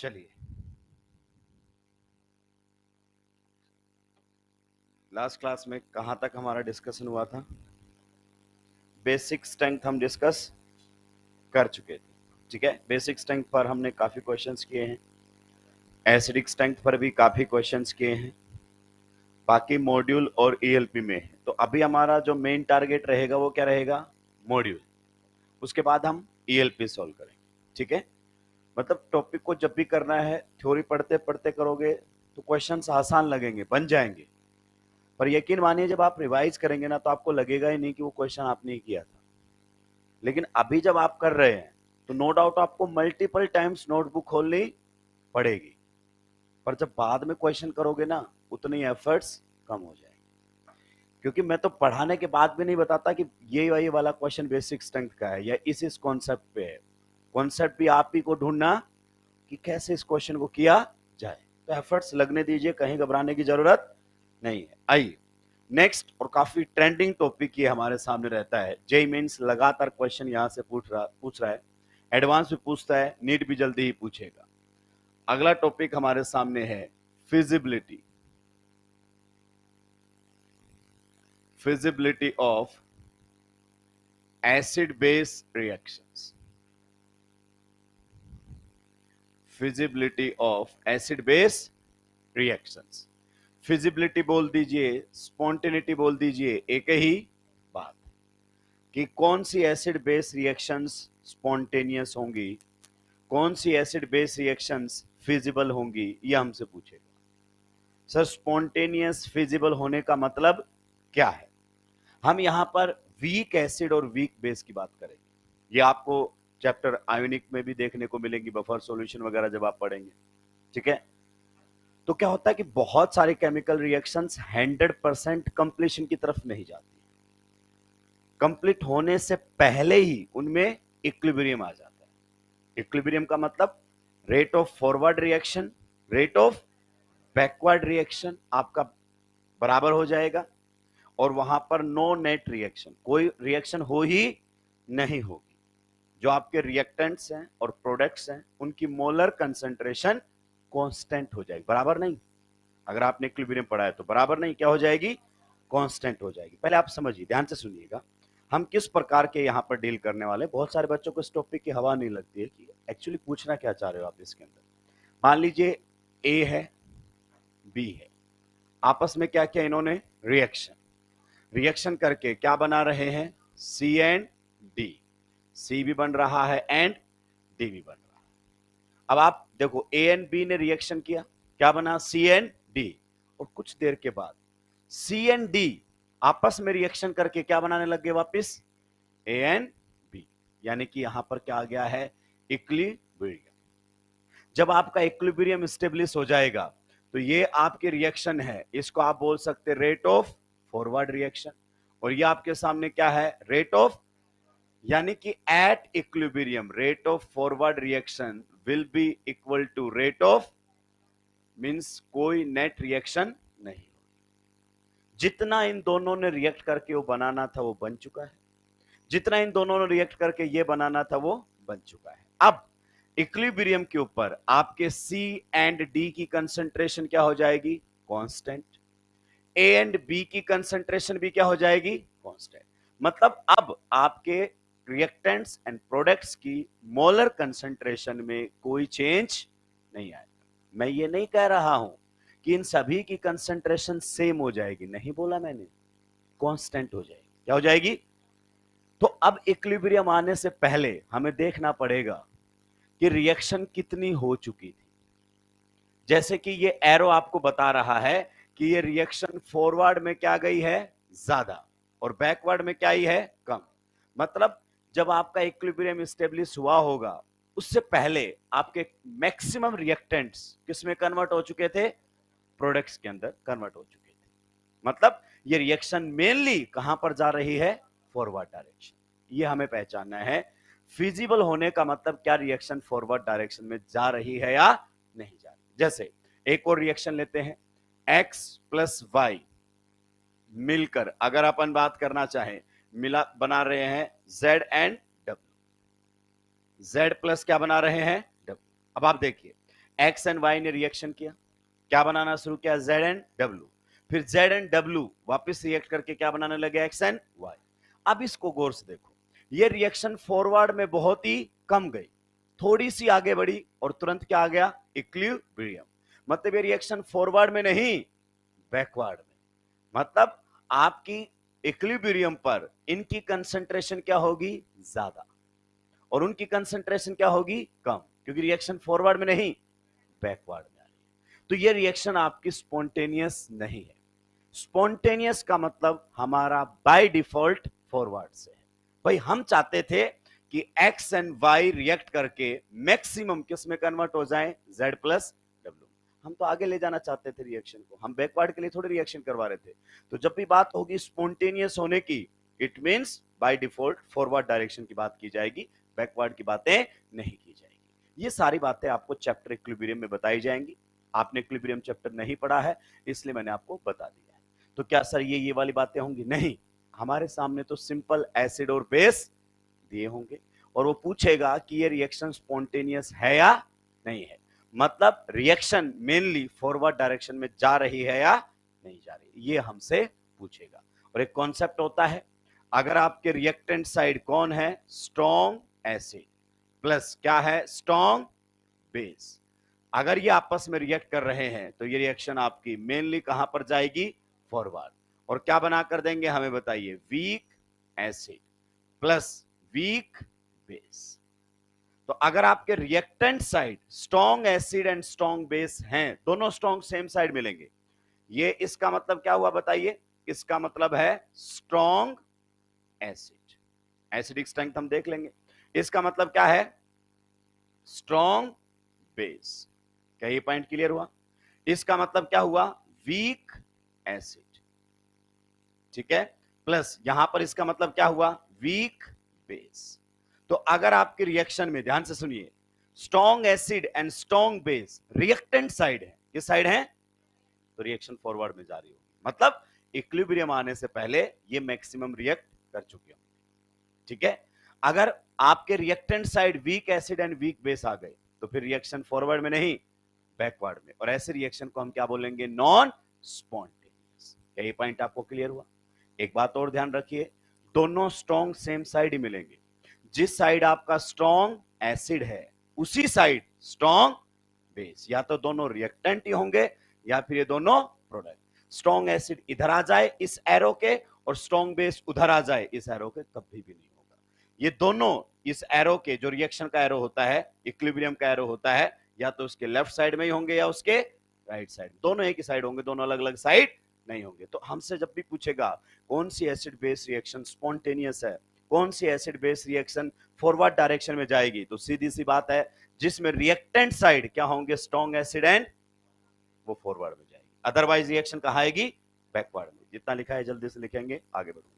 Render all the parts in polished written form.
चलिए, last class में कहां तक हमारा डिस्कशन हुआ था? बेसिक स्ट्रेंथ हम डिस्कस कर चुके थे। ठीक है, बेसिक स्ट्रेंथ पर हमने काफी क्वेश्चंस किए हैं, एसिडिक स्ट्रेंथ पर भी काफी क्वेश्चंस किए हैं, बाकी मॉड्यूल और ईएलपी में है। तो अभी हमारा जो मेन टारगेट रहेगा वो क्या रहेगा? मॉड्यूल। उसके बाद हम ईएलपी सॉल्व करेंगे। ठीक है, मतलब टॉपिक को जब भी करना है, थ्योरी पढ़ते पढ़ते करोगे तो क्वेश्चंस आसान लगेंगे, बन जाएंगे, पर यकीन मानिए जब आप रिवाइज करेंगे ना तो आपको लगेगा ही नहीं कि वो क्वेश्चन आपने किया था। लेकिन अभी जब आप कर रहे हैं तो नो डाउट आपको मल्टीपल टाइम्स नोटबुक खोलनी पड़ेगी, पर जब बाद में क्वेश्चन करोगे ना उतनी एफर्ट्स कम हो जाएंगे। क्योंकि मैं तो पढ़ाने के बाद भी नहीं बताता कि ये वाला क्वेश्चन बेसिक स्ट्रेंथ का है या इस कॉन्सेप्ट पे है। कॉन्सेप्ट भी आप ही को ढूंढना कि कैसे इस क्वेश्चन को किया जाए। तो एफर्ट्स लगने दीजिए, कहीं घबराने की जरूरत नहीं है। आइए नेक्स्ट, और काफी ट्रेंडिंग टॉपिक ये हमारे सामने रहता है। जेई मीन्स लगातार क्वेश्चन यहां से पूछ रहा है, एडवांस भी पूछता है, नीट भी जल्दी ही पूछेगा। अगला टॉपिक हमारे सामने है feasibility, feasibility of acid base reactions, feasibility of acid base reactions. Feasibility बोल दीजिए, स्पॉन्टेनिटी बोल दीजिए, एक ही बात कि कौन सी एसिड बेस रिएक्शंस स्पॉन्टेनियस होंगी, कौन सी एसिड बेस रिएक्शंस फिजिबल होंगी, ये हमसे पूछेगा। सर स्पॉन्टेनियस फिजिबल होने का मतलब क्या है? हम यहां पर वीक एसिड और वीक बेस की बात करेंगे। ये आपको चैप्टर आयोनिक में भी देखने को मिलेंगी, बफर सॉल्यूशन वगैरह जब आप पढ़ेंगे। ठीक है, तो क्या होता है कि बहुत सारे केमिकल रिएक्शंस 100% कंप्लीशन की तरफ नहीं जाती, कंप्लीट होने से पहले ही उनमें इक्विलिब्रियम आ जाता है। इक्विलिब्रियम का मतलब rate of forward reaction, rate of backward reaction आपका बराबर हो जाएगा, और वहां पर नो नेट रिएक्शन, कोई रिएक्शन हो ही नहीं होगी। जो आपके रिएक्टेंट्स हैं और प्रोडक्ट्स हैं उनकी मोलर कंसंट्रेशन कांस्टेंट हो जाएगी, बराबर नहीं। अगर आपने इक्विलिब्रियम पढ़ा है तो बराबर नहीं, क्या हो जाएगी? कांस्टेंट हो जाएगी। पहले आप समझिए, ध्यान से सुनिएगा, हम किस प्रकार के यहां पर डील करने वाले। बहुत सारे बच्चों को इस टॉपिक की हवा नहीं लगती है कि एक्चुअली पूछना क्या चाह रहे हो आप इसके अंदर। मान लीजिए ए है, बी है, आपस में क्या किया इन्होंने? रिएक्शन, रिएक्शन करके क्या बना रहे हैं? सी एंड डी। सी भी बन रहा है एंड डी भी बन रहा है। अब आप देखो, ए एंड बी ने रिएक्शन किया, क्या बना? सी एंड डी। और कुछ देर के बाद सी एंड डी आपस में रिएक्शन करके क्या बनाने लग गए वापिस? A and B. यानी कि यहां पर क्या आ गया है? इक्विलिब्रियम। जब आपका इक्विलिब्रियम स्टेब्लिश हो जाएगा तो ये आपके रिएक्शन है, इसको आप बोल सकते रेट ऑफ फॉरवर्ड रिएक्शन, और ये आपके सामने क्या है? रेट ऑफ, यानी कि at equilibrium rate of forward reaction will be equal to rate of, means कोई नेट रिएक्शन नहीं। जितना इन दोनों ने रिएक्ट करके वो बनाना था वो बन चुका है, जितना इन दोनों ने रिएक्ट करके ये बनाना था वो बन चुका है। अब इक्विलिब्रियम के ऊपर आपके सी एंड डी की कंसंट्रेशन क्या हो जाएगी? कांस्टेंट। ए एंड बी की कंसंट्रेशन भी क्या हो जाएगी? कांस्टेंट। मतलब अब आपके रिएक्टेंट्स एंड प्रोडक्ट्स की मोलर कंसंट्रेशन में कोई चेंज नहीं आएगा। मैं ये नहीं कह रहा हूं कि इन सभी की कंसंट्रेशन सेम हो जाएगी, नहीं बोला मैंने, कांस्टेंट हो जाएगी। क्या हो जाएगी? तो अब इक्विलिब्रियम आने से पहले हमें देखना पड़ेगा कि रिएक्शन कितनी हो चुकी थी। जैसे कि ये एरो आपको बता रहा है कि ये रिएक्शन फॉरवर्ड में क्या गई है? ज्यादा, और बैकवर्ड में क्या ही है? कम। मतलब जब आपका इक्विलिब्रियम स्टेब्लिश हुआ होगा उससे पहले आपके मैक्सिमम रिएक्टेंट्स किस में कन्वर्ट हो चुके थे? प्रोडक्ट्स के अंदर कन्वर्ट हो चुके थे। मतलब ये रिएक्शन मेनली कहां पर जा रही है? Forward direction. ये हमें पहचानना है। फिजिबल होने का मतलब क्या? रिएक्शन फॉरवर्ड डायरेक्शन में जा रही है या नहीं जा रही। जैसे एक और रिएक्शन लेते हैं, x प्लस वाई मिलकर अगर अपन बात करना चाहें, मिला बना रहे हैं z and w। z plus क्या बना रहे हैं? w। अब आप देखिए, एक्स एंड वाई ने रिएक्शन किया, क्या बनाना शुरू किया, जेड एंड डब्ल्यू, फिर जेड एंड डब्ल्यू वापस रिएक्ट करके क्या बनाने लगे, एक्स एंड वाई। अब इसको गौर से देखो, ये रिएक्शन फॉरवर्ड में बहुत ही कम गई, थोड़ी सी आगे बढ़ी और तुरंत क्या आ गया, इक्विलिब्रियम। मतलब ये रिएक्शन फॉरवर्ड में नहीं, बैकवर्ड में। मतलब आपकी इक्विलिब्रियम पर इनकी कंसंट्रेशन क्या होगी, ज्यादा, और उनकी कंसंट्रेशन क्या होगी, कम, क्योंकि रिएक्शन फॉरवर्ड में नहीं, बैकवर्ड में आ रही है। तो ये रिएक्शन आपकी स्पॉन्टेनियस नहीं है। स्पॉन्टेनियस का मतलब हमारा बाय डिफॉल्ट फॉरवर्ड से है। भाई हम चाहते थे कि एक्स एंड वाई रिएक्ट करके मैक्सिमम किस में कन्वर्ट हो जाए, जेड प्लस डब्ल्यू। हम तो आगे ले जाना चाहते थे रिएक्शन को, हम बैकवर्ड के लिए थोड़ी रिएक्शन करवा रहे थे। तो जब भी बात होगी स्पॉन्टेनियस होने की, it means by default forward direction की बात की जाएगी, बैकवर्ड की बातें नहीं की जाएगी। ये सारी बातें आपको चैप्टर इक्विलिब्रियम में बताई जाएंगी। आपने इक्विलिब्रियम चैप्टर नहीं पढ़ा है, इसलिए मैंने आपको बता दिया है। तो क्या सर ये वाली बातें होंगी, नहीं, हमारे सामने तो सिंपल एसिड और बेस दिए होंगे, और वो पूछेगा कि ये रिएक्शन स्पॉन्टेनियस है या नहीं है। मतलब रिएक्शन मेनली फॉरवर्ड डायरेक्शन में जा रही है या नहीं जा रही, ये हमसे पूछेगा। और एक कॉन्सेप्ट होता है, अगर आपके रिएक्टेंट साइड कौन है, स्ट्रॉन्ग एसिड प्लस क्या है, स्ट्रॉन्ग बेस, अगर ये आपस में रिएक्ट कर रहे हैं तो ये रिएक्शन आपकी मेनली कहां पर जाएगी, फॉरवर्ड। और क्या बना कर देंगे, हमें बताइए, weak acid plus weak base. तो अगर आपके reactant side strong acid and strong base हैं, दोनों स्ट्रॉन्ग सेम साइड मिलेंगे, ये इसका मतलब क्या हुआ बताइए, इसका मतलब है स्ट्रॉन्ग एसिड। एसिडिक स्ट्रेंथ हम देख लेंगे, इसका मतलब क्या है, स्ट्रॉन्ग बेस। क्या ये पॉइंट क्लियर हुआ? इसका मतलब क्या हुआ, वीक एसिड, ठीक है, प्लस यहां पर इसका मतलब क्या हुआ, वीक बेस। तो अगर आपके रिएक्शन में, ध्यान से सुनिए, strong acid and strong base reactant side है, किस साइड है, तो रिएक्शन फॉरवर्ड में जा रही होगी, मतलब इक्विलिब्रियम आने से पहले ये मैक्सिमम रिएक्ट कर चुके होंगे, ठीक है। अगर आपके reactant side weak acid and weak base आ गए, तो फिर रिएक्शन फॉरवर्ड में नहीं, बैकवर्ड में, और ऐसे रिएक्शन को हम क्या बोलेंगे, नॉन स्पॉन्टेनियस। क्या ये पॉइंट आपको क्लियर हुआ? एक बात और ध्यान रखिए, दोनों स्ट्रॉन्ग सेम साइड ही मिलेंगे, जिस साइड आपका स्ट्रॉन्ग एसिड है उसी साइड स्ट्रॉन्ग बेस, या तो दोनों रिएक्टेंट ही होंगे या फिर ये दोनों प्रोडक्ट। स्ट्रॉन्ग एसिड इधर आ जाए इस एरो के और स्ट्रॉन्ग बेस उधर आ जाए इस एरो के, तब भी नहीं होगा। ये दोनों इस एरो के, जो रिएक्शन का एरो होता है, इक्विलिब्रियम का एरो होता है, या तो उसके लेफ्ट साइड में ही होंगे या उसके राइट साइड, दोनों एक ही साइड होंगे, दोनों अलग अलग साइड नहीं होंगे। तो हमसे जब भी पूछेगा कौन सी एसिड बेस रिएक्शन स्पॉन्टेनियस है, कौन सी acid base reaction forward direction में जाएगी, तो सीधी सी बात है, जिसमें रिएक्टेंट साइड क्या होंगे, स्ट्रॉन्ग एसिड एंड, वो फॉरवर्ड में जाएगी, अदरवाइज रिएक्शन कहां आएगी, बैकवर्ड में। जितना लिखा है जल्दी से लिखेंगे, आगे बढ़ूंगा।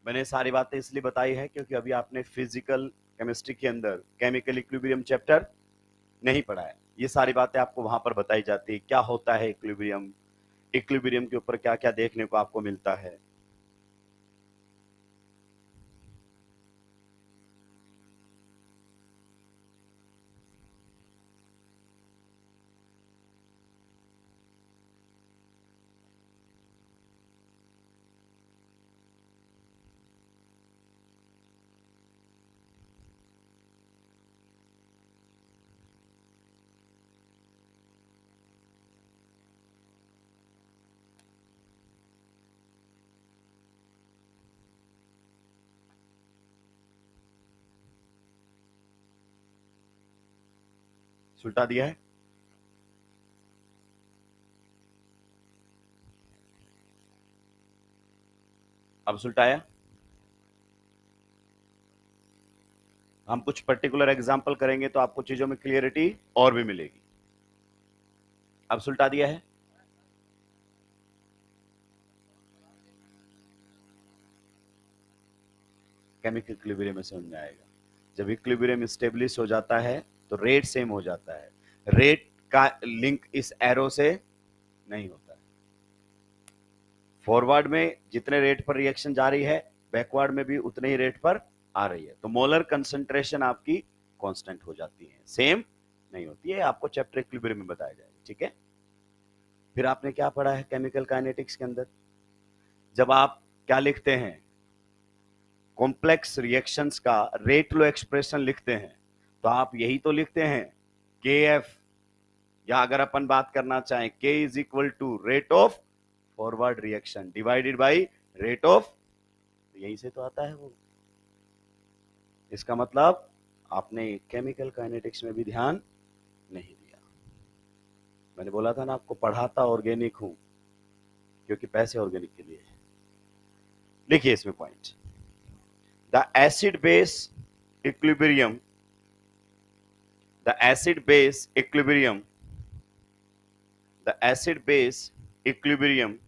मैंने सारी बातें इसलिए बताई है क्योंकि अभी आपने फिजिकल केमिस्ट्री के अंदर केमिकल इक्विलिब्रियम चैप्टर नहीं पढ़ा है। ये सारी बातें आपको वहां पर बताई जाती है, क्या होता है इक्विलिब्रियम, इक्विलिब्रियम के ऊपर क्या क्या देखने को आपको मिलता है। सुलटा दिया है, अब सुलटाया। हम कुछ पर्टिकुलर एग्जांपल करेंगे तो आपको चीजों में क्लियरिटी और भी मिलेगी। अब सुलटा दिया है, केमिकल इक्विलिब्रियम में समझ में आएगा। जब इक्विलिब्रियम स्टेब्लिश हो जाता है तो रेट सेम हो जाता है, रेट का लिंक इस एरो से नहीं होता है। फॉरवर्ड में जितने रेट पर रिएक्शन जा रही है, बैकवर्ड में भी उतने ही रेट पर आ रही है, तो मोलर कंसंट्रेशन आपकी कांस्टेंट हो जाती है, सेम नहीं होती है। आपको चैप्टर इक्विलिब्रियम में बताया जाएगा, ठीक है। फिर आपने क्या पढ़ा है केमिकल काइनेटिक्स के अंदर, जब आप क्या लिखते हैं, कॉम्प्लेक्स रिएक्शंस का रेट लो एक्सप्रेशन लिखते हैं, तो आप यही तो लिखते हैं के एफ, या अगर अपन बात करना चाहें के is equal to rate of forward reaction divided by rate of, यही से तो आता है वो। इसका मतलब आपने केमिकल काइनेटिक्स में भी ध्यान नहीं दिया। मैंने बोला था ना आपको पढ़ाता ऑर्गेनिक हूं, क्योंकि पैसे ऑर्गेनिक के लिए। लिखिए इसमें point, the acid base equilibrium, the acid base equilibrium, the acid base equilibrium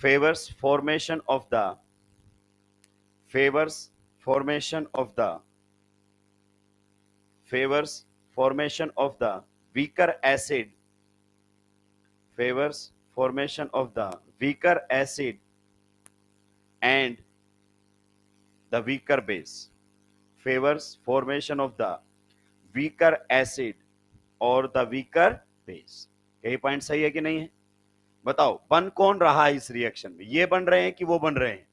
favors formation of the, favors formation of the, favors formation of the weaker acid, favors formation of the weaker acid and the weaker base, favors formation of the weaker acid और the weaker base। यही point सही है कि नहीं है? बताओ बन कौन रहा है इस रिएक्शन में, ये बन रहे हैं कि वो बन रहे हैं?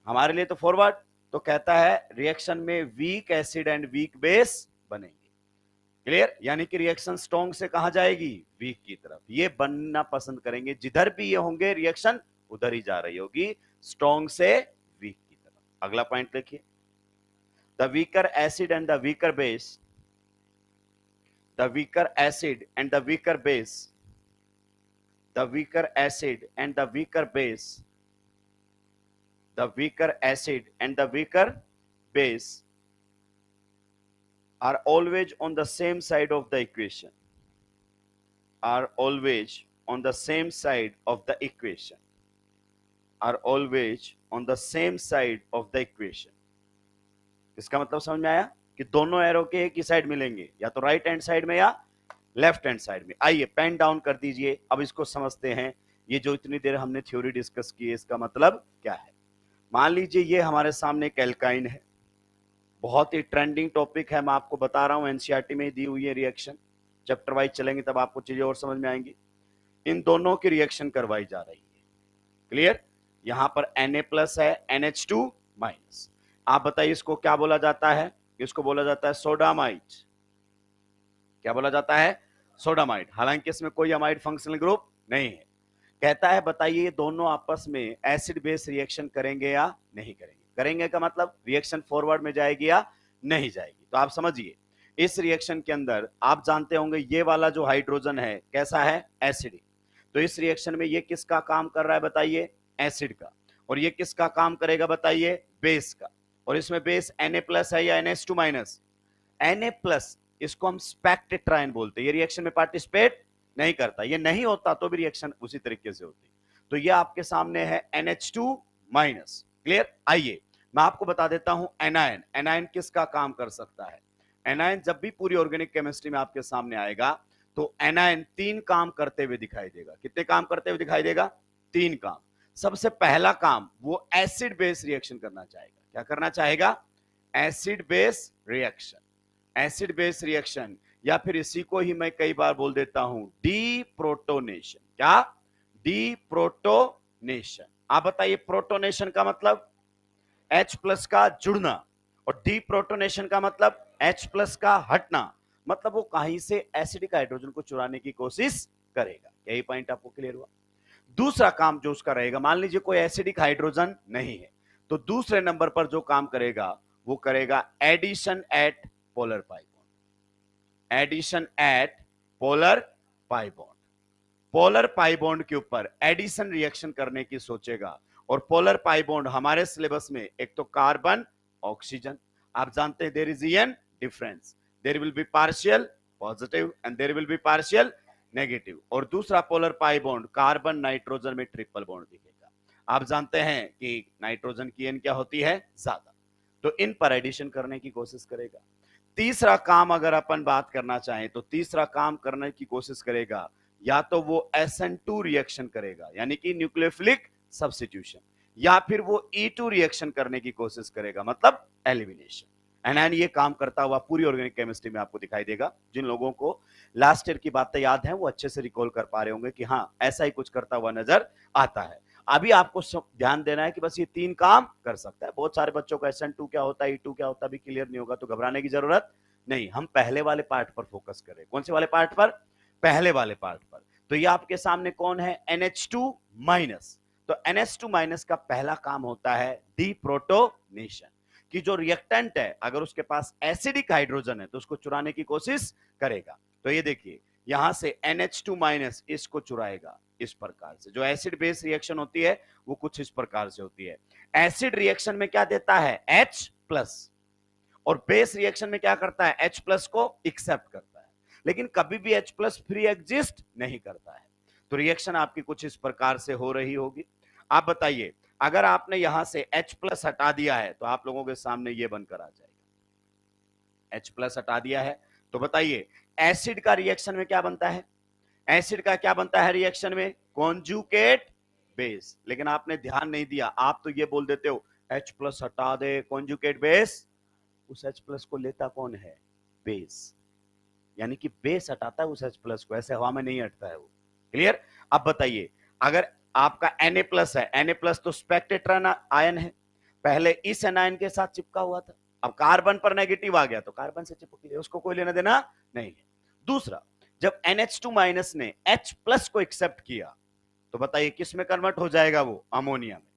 हमारे लिए तो फॉरवर्ड, तो कहता है रिएक्शन में week acid and weak base बनेंगे। क्लियर? यानी कि रिएक्शन स्ट्रॉन्ग से कहां जाएगी? वीक की तरफ। ये बनना पसंद करेंगे, जिधर भी ये होंगे रिएक्शन उधर ही जा रही होगी, स्ट्रॉन्ग से वीक की तरफ। अगला पॉइंट देखिए, the weaker acid and the weaker base, the weaker acid and the weaker base, the weaker acid and the weaker base, the weaker acid and the weaker base are always on the same side of the equation, are always on the same side of the equation, are always on the same side of the equation। इसका मतलब समझ में आया कि दोनों arrow के एक ही side मिलेंगे, या तो राइट हैंड साइड में या लेफ्ट हैंड साइड में। आइए पेन डाउन कर दीजिए, अब इसको समझते हैं। ये जो इतनी देर हमने थ्योरी डिस्कस की है, इसका मतलब क्या है? मान लीजिए ये हमारे सामने एक एल्काइन है, बहुत ही ट्रेंडिंग टॉपिक है, मैं आपको बता रहा हूं, एनसीईआरटी में दी हुई है रिएक्शन। चैप्टर वाइज चलेंगे तब आपको चीजें और समझ में आएंगी। इन दोनों की रिएक्शन करवाई जा रही है, क्लियर? यहां पर Na+ है, NH2-। आप बताइए इसको क्या बोला जाता है? इसको बोला जाता है सोडामाइड। क्या बोला जाता है? सोडामाइड। हालांकि इसमें कोई अमाइड फंक्शनल ग्रुप नहीं है। कहता है बताइए ये दोनों आपस में एसिड बेस रिएक्शन करेंगे या नहीं करेंगे? करेंगे का मतलब रिएक्शन फॉरवर्ड में जाएगी या नहीं जाएगी? तो आप समझिए, इस रिएक्शन के अंदर आप जानते होंगे ये वाला जो हाइड्रोजन है कैसा है? एसिडिक। तो इस रिएक्शन में ये किसका काम कर रहा है बताइए? एसिड का। और ये किसका काम करेगा बताइए? बेस का। और इसमें बेस Na+ है या NH2-? Na+, इसको हम स्पेक्टेट्राइन बोलते हैं। ये रिएक्शन में पार्टिसिपेट नहीं करता, ये नहीं होता तो भी रिएक्शन उसी तरीके से होती। तो ये आपके सामने है NH2-। क्लियर? आइए मैं आपको बता देता हूं एनायन। एनायन किसका काम कर सकता है? एनायन जब भी पूरी ऑर्गेनिक केमिस्ट्री में आपके सामने आएगा तो एनायन 3 काम करते हुए दिखाई देगा। कितने काम करते हुए दिखाई देगा? 3 काम। सबसे पहला काम, वो एसिड बेस रिएक्शन करना चाहेगा। क्या करना चाहेगा? Acid base reaction. Acid base reaction, या फिर इसी को ही मैं कई बार बोल देता हूं डीप्रोटोनेशन। क्या? डीप्रोटोनेशन। आप बताइए प्रोटोनेशन का मतलब H+ का जुड़ना, और डीप्रोटोनेशन का मतलब H+ का हटना। मतलब वो कहीं से एसिडिक हाइड्रोजन को चुराने की कोशिश करेगा। यही पॉइंट आपको क्लियर हुआ? दूसरा काम जो उसका रहेगा, मान लीजिए कोई एसिडिक हाइड्रोजन नहीं है, तो दूसरे नंबर पर जो काम करेगा वो करेगा addition at polar pi bond. Addition at polar pi bond. Polar pi bond के ऊपर एडिशन रिएक्शन करने की सोचेगा। और पोलर पाई बॉन्ड हमारे सिलेबस में एक तो कार्बन ऑक्सीजन, आप जानते हैं there is an difference, there will be partial positive and there will be partial negative. और दूसरा polar pi bond carbon nitrogen में ट्रिपल बॉन्ड दिखेगा। आप जानते हैं कि नाइट्रोजन की एन क्या होती है? ज्यादा। तो इन पर एडिशन करने की कोशिश करेगा। तीसरा काम अगर अपन बात करना चाहें तो तीसरा काम करने की कोशिश करेगा, या तो वो SN2 रिएक्शन करेगा यानी कि न्यूक्लियोफिलिक सब्स्टिट्यूशन, या फिर वो E2 रिएक्शन करने की कोशिश करेगा मतलब एलिमिनेशन। एनआईन ये काम करता हुआ पूरी ऑर्गेनिक केमिस्ट्री में आपको दिखाई देगा। जिन लोगों को लास्ट ईयर की बातें याद हैं वो अच्छे से रिकॉल कर पा रहे होंगे कि हाँ ऐसा ही कुछ करता हुआ नजर आता है। अभी आपको ध्यान देना है कि बस ये तीन काम कर सकता है। बहुत सारे बच्चों को SN2 क्या होता है, E2 क्या होता है भी क्लियर नहीं होगा, तो घबराने की जरूरत नहीं। हम पहले वाले पार्ट पर फोकस करें। कौन से वाले पार्ट पर? पहले वाले पार्ट पर। तो ये आपके सामने कौन है? NH2 minus. तो NH2 माइनस का पहला काम होता है डीप्रोटोनेशन, कि जो रिएक्टेंट है अगर उसके पास एसिडिक हाइड्रोजन है तो उसको चुराने की कोशिश करेगा। तो ये देखिए यहां से NH2 माइनस इसको चुराएगा इस प्रकार से। जो एसिड बेस रिएक्शन होती है वो कुछ इस प्रकार से होती है। एसिड रिएक्शन में क्या देता है? H प्लस, और बेस रिएक्शन में क्या करता है? H प्लस को एक्सेप्ट करता है, लेकिन कभी भी H प्लस फ्री एग्जिस्ट नहीं करता है। तो रिएक्शन आपकी कुछ इस प्रकार से हो रही होगी। आप बताइए अगर आपने यहां से H प्लस हटा दिया है तो आप लोगों के सामने ये बनकर आ जाएगा। H प्लस हटा दिया है तो बताइए एसिड का रिएक्शन में क्या बनता है? एसिड का क्या बनता है रिएक्शन में? Conjugate base. लेकिन आपने ध्यान नहीं दिया, आप तो ये बोल देते हो H प्लस हटा दे कॉन्जुगेट बेस। उस H प्लस को लेता कौन है? बेस। यानी कि बेस हटाता है उस H प्लस को, ऐसे हवा में नहीं हटता है वो। क्लियर? अब बताइए अगर आपका Na प्लस है, Na प्लस तो स्पेक्टेट्रन आयन है, पहले इस एनायन के साथ चिपका हुआ था, अब कार्बन पर नेगेटिव आ गया तो कार्बन से चिपक लिया, उसको कोई लेना देना नहीं है। दूसरा, जब NH2 माइनस ने H प्लस को एक्सेप्ट किया तो बताइए किस में कन्वर्ट हो जाएगा? वो अमोनिया में।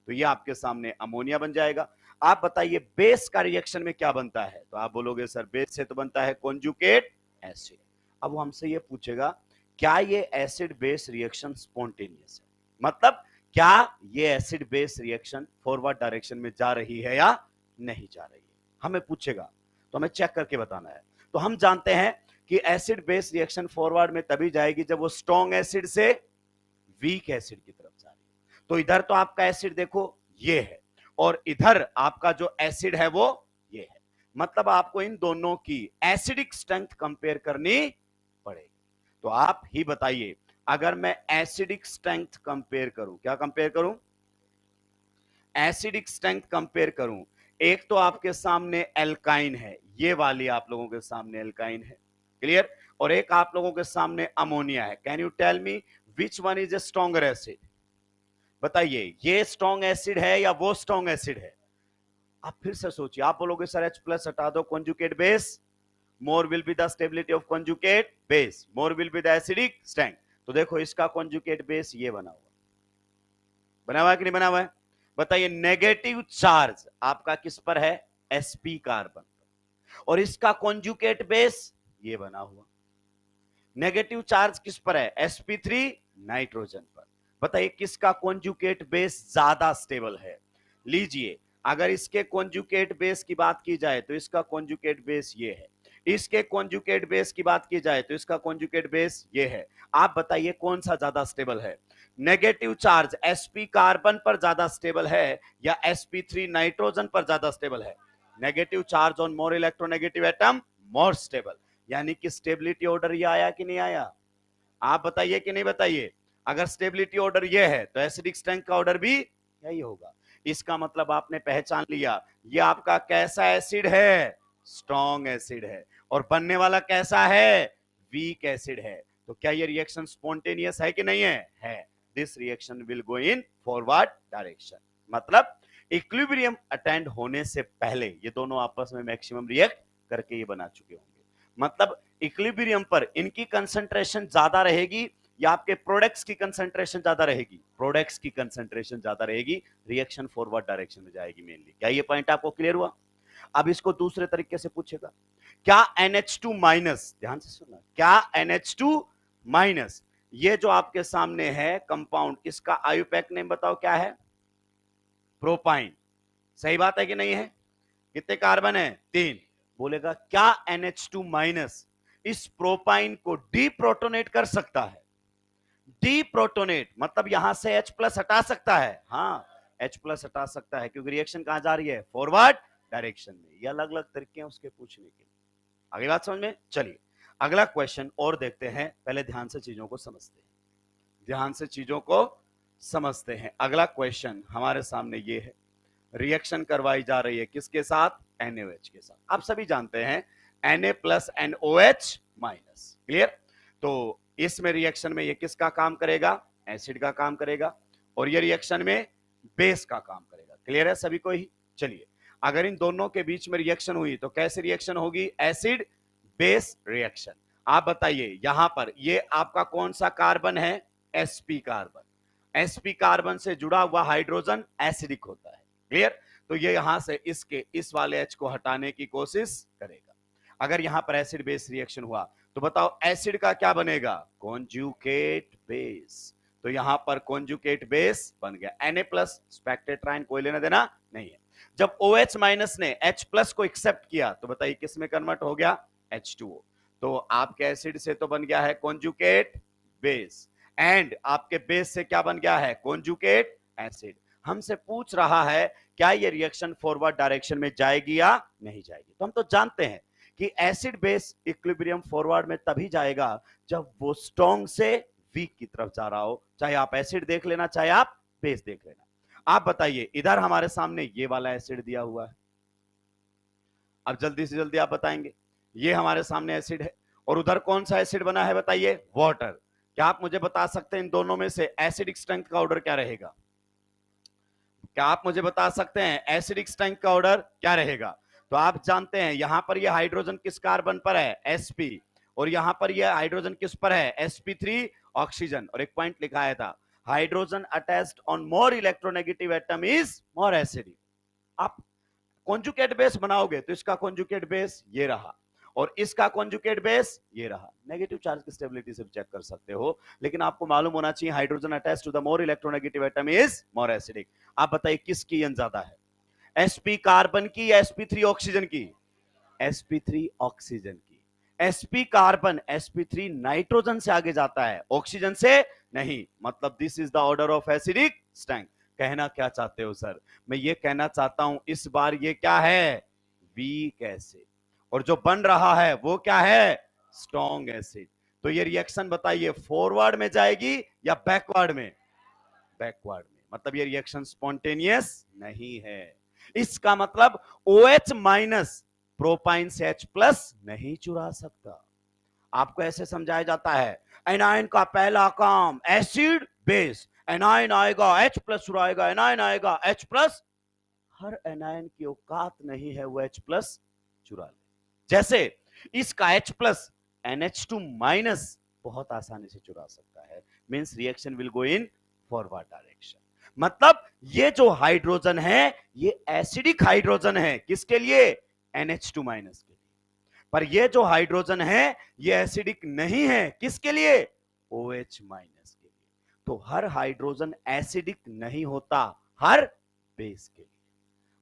तो ये आपके सामने अमोनिया बन जाएगा। आप बताइए बेस का रिएक्शन में क्या बनता है? तो आप बोलोगे सर बेस से तो बनता है कॉन्जुगेट एसिड। अब वो हमसे ये पूछेगा क्या ये एसिड बेस रिएक्शन स्पॉन्टेनियस है, मतलब क्या ये acid base reaction forward direction में जा रही है या नहीं जा रही है, हमें पूछेगा। तो हमें चेक करके बताना है। तो हम जानते हैं कि एसिड बेस रिएक्शन फॉरवर्ड में तभी जाएगी जब वो स्ट्रॉन्ग एसिड से वीक एसिड की तरफ जा रही है। तो इधर तो आपका एसिड देखो ये है, और इधर आपका जो एसिड है वो ये है, मतलब आपको इन दोनों की एसिडिक स्ट्रेंथ कंपेयर करनी पड़ेगी। तो आप ही बताइए अगर मैं एसिडिक स्ट्रेंथ कंपेयर करूं, क्या कंपेयर करूं? एसिडिक स्ट्रेंथ कंपेयर करूं, एक तो आपके सामने एल्काइन है, ये वाली आप लोगों के सामने एल्काइन है, क्लियर, और एक आप लोगों के सामने अमोनिया है। Can you tell me which one is a stronger acid? बताइए ये स्ट्रॉन्ग एसिड है या वो स्ट्रॉन्ग एसिड है? आप फिर से सोचिए। आप बोलोगे सर H प्लस हटा दो conjugate base, more will be the stability of conjugate base, more will be the acidic strength. तो देखो इसका कॉन्जुगेट बेस ये बना हुआ है कि नहीं बना हुआ है? बताइए नेगेटिव चार्ज आपका किस पर है? sp कार्बन पर, और इसका कॉन्जुगेट बेस ये बना हुआ। नेगेटिव चार्ज किस पर है? sp3 नाइट्रोजन पर। बताइए किसका कॉन्जुगेट बेस ज्यादा स्टेबल है? लीजिए अगर इसके कॉन्जुगेट बेस की बात की जाए तो इसका कॉन्जुगेट बेस ये है, इसके कॉन्जुगेट बेस की बात की जाए तो इसका कॉन्जुगेट बेस ये है। आप बताइए कौन सा ज्यादा स्टेबल है? नेगेटिव चार्ज sp कार्बन पर ज्यादा स्टेबल है या sp3 नाइट्रोजन पर ज्यादा स्टेबल है? Negative charge on more electronegative atom more stable. यानी कि स्टेबिलिटी ऑर्डर ये आया कि नहीं आया? आप बताइए कि नहीं बताइए। अगर स्टेबिलिटी ऑर्डर ये है तो एसिडिक स्ट्रेंथ का ऑर्डर भी यही होगा। इसका मतलब आपने पहचान लिया ये आपका कैसा एसिड है? स्ट्रॉन्ग एसिड है, और बनने वाला कैसा है? वीक एसिड है। तो क्या ये रिएक्शन स्पॉन्टेनियस है कि नहीं है? This reaction will go in forward direction, मतलब इक्विलिब्रियम अटेंड होने से पहले ये दोनों आपस में मैक्सिमम रिएक्ट करके ये बना चुके होंगे। मतलब इक्विलिब्रियम पर इनकी कंसंट्रेशन ज्यादा रहेगी या आपके प्रोडक्ट्स की कंसंट्रेशन ज्यादा रहेगी? प्रोडक्ट्स की कंसंट्रेशन ज्यादा रहेगी, रिएक्शन फॉरवर्ड डायरेक्शन में जाएगी मेनली। क्या ये पॉइंट आपको क्लियर हुआ? अब इसको दूसरे तरीके से पूछेगा, क्या NH2 माइनस, ध्यान से सुनना, क्या NH2 माइनस ये जो आपके सामने है कंपाउंड, इसका आयुपैक नेम बताओ क्या है? प्रोपाइन। सही बात है कि नहीं है? कितने कार्बन है? 3। बोलेगा क्या NH2 माइनस इस प्रोपाइन को डीप्रोटोनेट कर सकता है? डीप्रोटोनेट मतलब यहां से H प्लस हटा सकता है। हाँ H प्लस हटा सकता है, क्योंकि रिएक्शन कहां जा रही है? फॉरवर्ड डायरेक्शन में। ये अलग अलग तरीके हैं उसके पूछने के। आगे बात समझ में? चलिए अगला क्वेश्चन और देखते हैं, पहले ध्यान से चीजों को समझते हैं, ध्यान से चीजों को समझते हैं। अगला क्वेश्चन हमारे सामने ये है, रिएक्शन करवाई जा रही है किसके साथ? NaOH के साथ। आप सभी जानते हैं Na plus NOH minus, clear? तो इसमें रिएक्शन में ये किसका काम करेगा? एसिड का काम करेगा, और ये रिएक्शन में बेस का काम करेगा। क्लियर है सभी को ही? चलिए अगर इन दोनों के बीच में रिएक्शन हुई तो कैसे रिएक्शन होगी? Acid base reaction. आप बताइए यहां पर ये आपका कौन सा कार्बन है? sp carbon. sp कार्बन से जुड़ा हुआ हाइड्रोजन एसिडिक होता है, क्लियर? तो ये यहां से इसके इस वाले H को हटाने की कोशिश करेगा। अगर यहां पर एसिड बेस रिएक्शन हुआ तो बताओ एसिड का क्या बनेगा? Conjugate base. तो यहां पर कॉन्जुगेट बेस बन गया Na प्लस, स्पेक्टेट्राइन कोई लेना देना नहीं है। जब OH माइनस ने H प्लस को एक्सेप्ट किया तो बताइए किस में कन्वर्ट हो गया? H2O। तो आपके एसिड से तो बन गया है कॉन्जुगेट बेस, एंड आपके बेस से क्या बन गया है? Conjugate acid. हमसे पूछ रहा है क्या ये रिएक्शन फॉरवर्ड डायरेक्शन में जाएगी या नहीं जाएगी? तो हम तो जानते हैं कि एसिड बेस इक्विलिब्रियम फॉरवर्ड में तभी जाएगा जब वो स्ट्रॉन्ग से वीक की तरफ जा रहा हो, चाहे आप एसिड देख लेना चाहे आप बेस देख लेना। आप बताइए इधर हमारे सामने ये वाला एसिड दिया हुआ है, अब जल्दी से जल्दी आप बताएंगे, ये हमारे सामने एसिड है, और उधर कौन सा एसिड बना है? बताइए वाटर। क्या आप मुझे बता सकते हैं इन दोनों में से एसिडिक स्ट्रेंथ का ऑर्डर क्या रहेगा? क्या आप मुझे बता सकते हैं एसिडिक स्ट्रेंथ का ऑर्डर क्या रहेगा? तो आप जानते हैं यहां पर ये हाइड्रोजन किस कार्बन पर है? sp, और यहां पर ये हाइड्रोजन किस पर है? sp3 oxygen. और एक पॉइंट लिखा था, hydrogen attached on more electronegative atom is more acidic. आप कॉन्जुगेट बेस बनाओगे तो इसका कॉन्जुगेट बेस ये रहा, और इसका कॉन्जुगेट बेस ये रहा। नेगेटिव चार्ज की स्टेबिलिटी से चेक कर सकते हो, लेकिन आपको मालूम होना चाहिए hydrogen attached to the more electronegative atom is more acidic. आप बताइए किसकी एन ज्यादा है? sp कार्बन की या sp3 ऑक्सीजन की? sp3 ऑक्सीजन की। sp कार्बन sp3 नाइट्रोजन से आगे जाता है, ऑक्सीजन से नहीं। मतलब this is the order of acidic strength. कहना क्या चाहते हो सर? मैं ये कहना चाहता हूं इस बार ये क्या है? वीक एसिड, और जो बन रहा है वो क्या है? Strong acid. तो ये रिएक्शन बताइए फॉरवर्ड में जाएगी या बैकवर्ड में? बैकवर्ड में। मतलब ये रिएक्शन स्पॉन्टेनियस नहीं है। इसका मतलब OH माइनस प्रोपाइन से H प्लस नहीं चुरा सकता। आपको ऐसे समझाया जाता है एनायन का पहला काम एसिड बेस, एनायन आएगा H प्लस चुराएगा, एनायन आएगा H प्लस। हर एनायन की औकात नहीं है वो H प्लस चुरा ले। जैसे इसका H प्लस NH2 माइनस बहुत आसानी से चुरा सकता है। Means reaction will go in forward direction. मतलब ये जो हाइड्रोजन है ये एसिडिक हाइड्रोजन है, किसके लिए? NH2 माइनस के लिए। पर ये जो हाइड्रोजन है ये एसिडिक नहीं है, किसके लिए? OH माइनस के लिए। तो हर हाइड्रोजन एसिडिक नहीं होता हर बेस के लिए।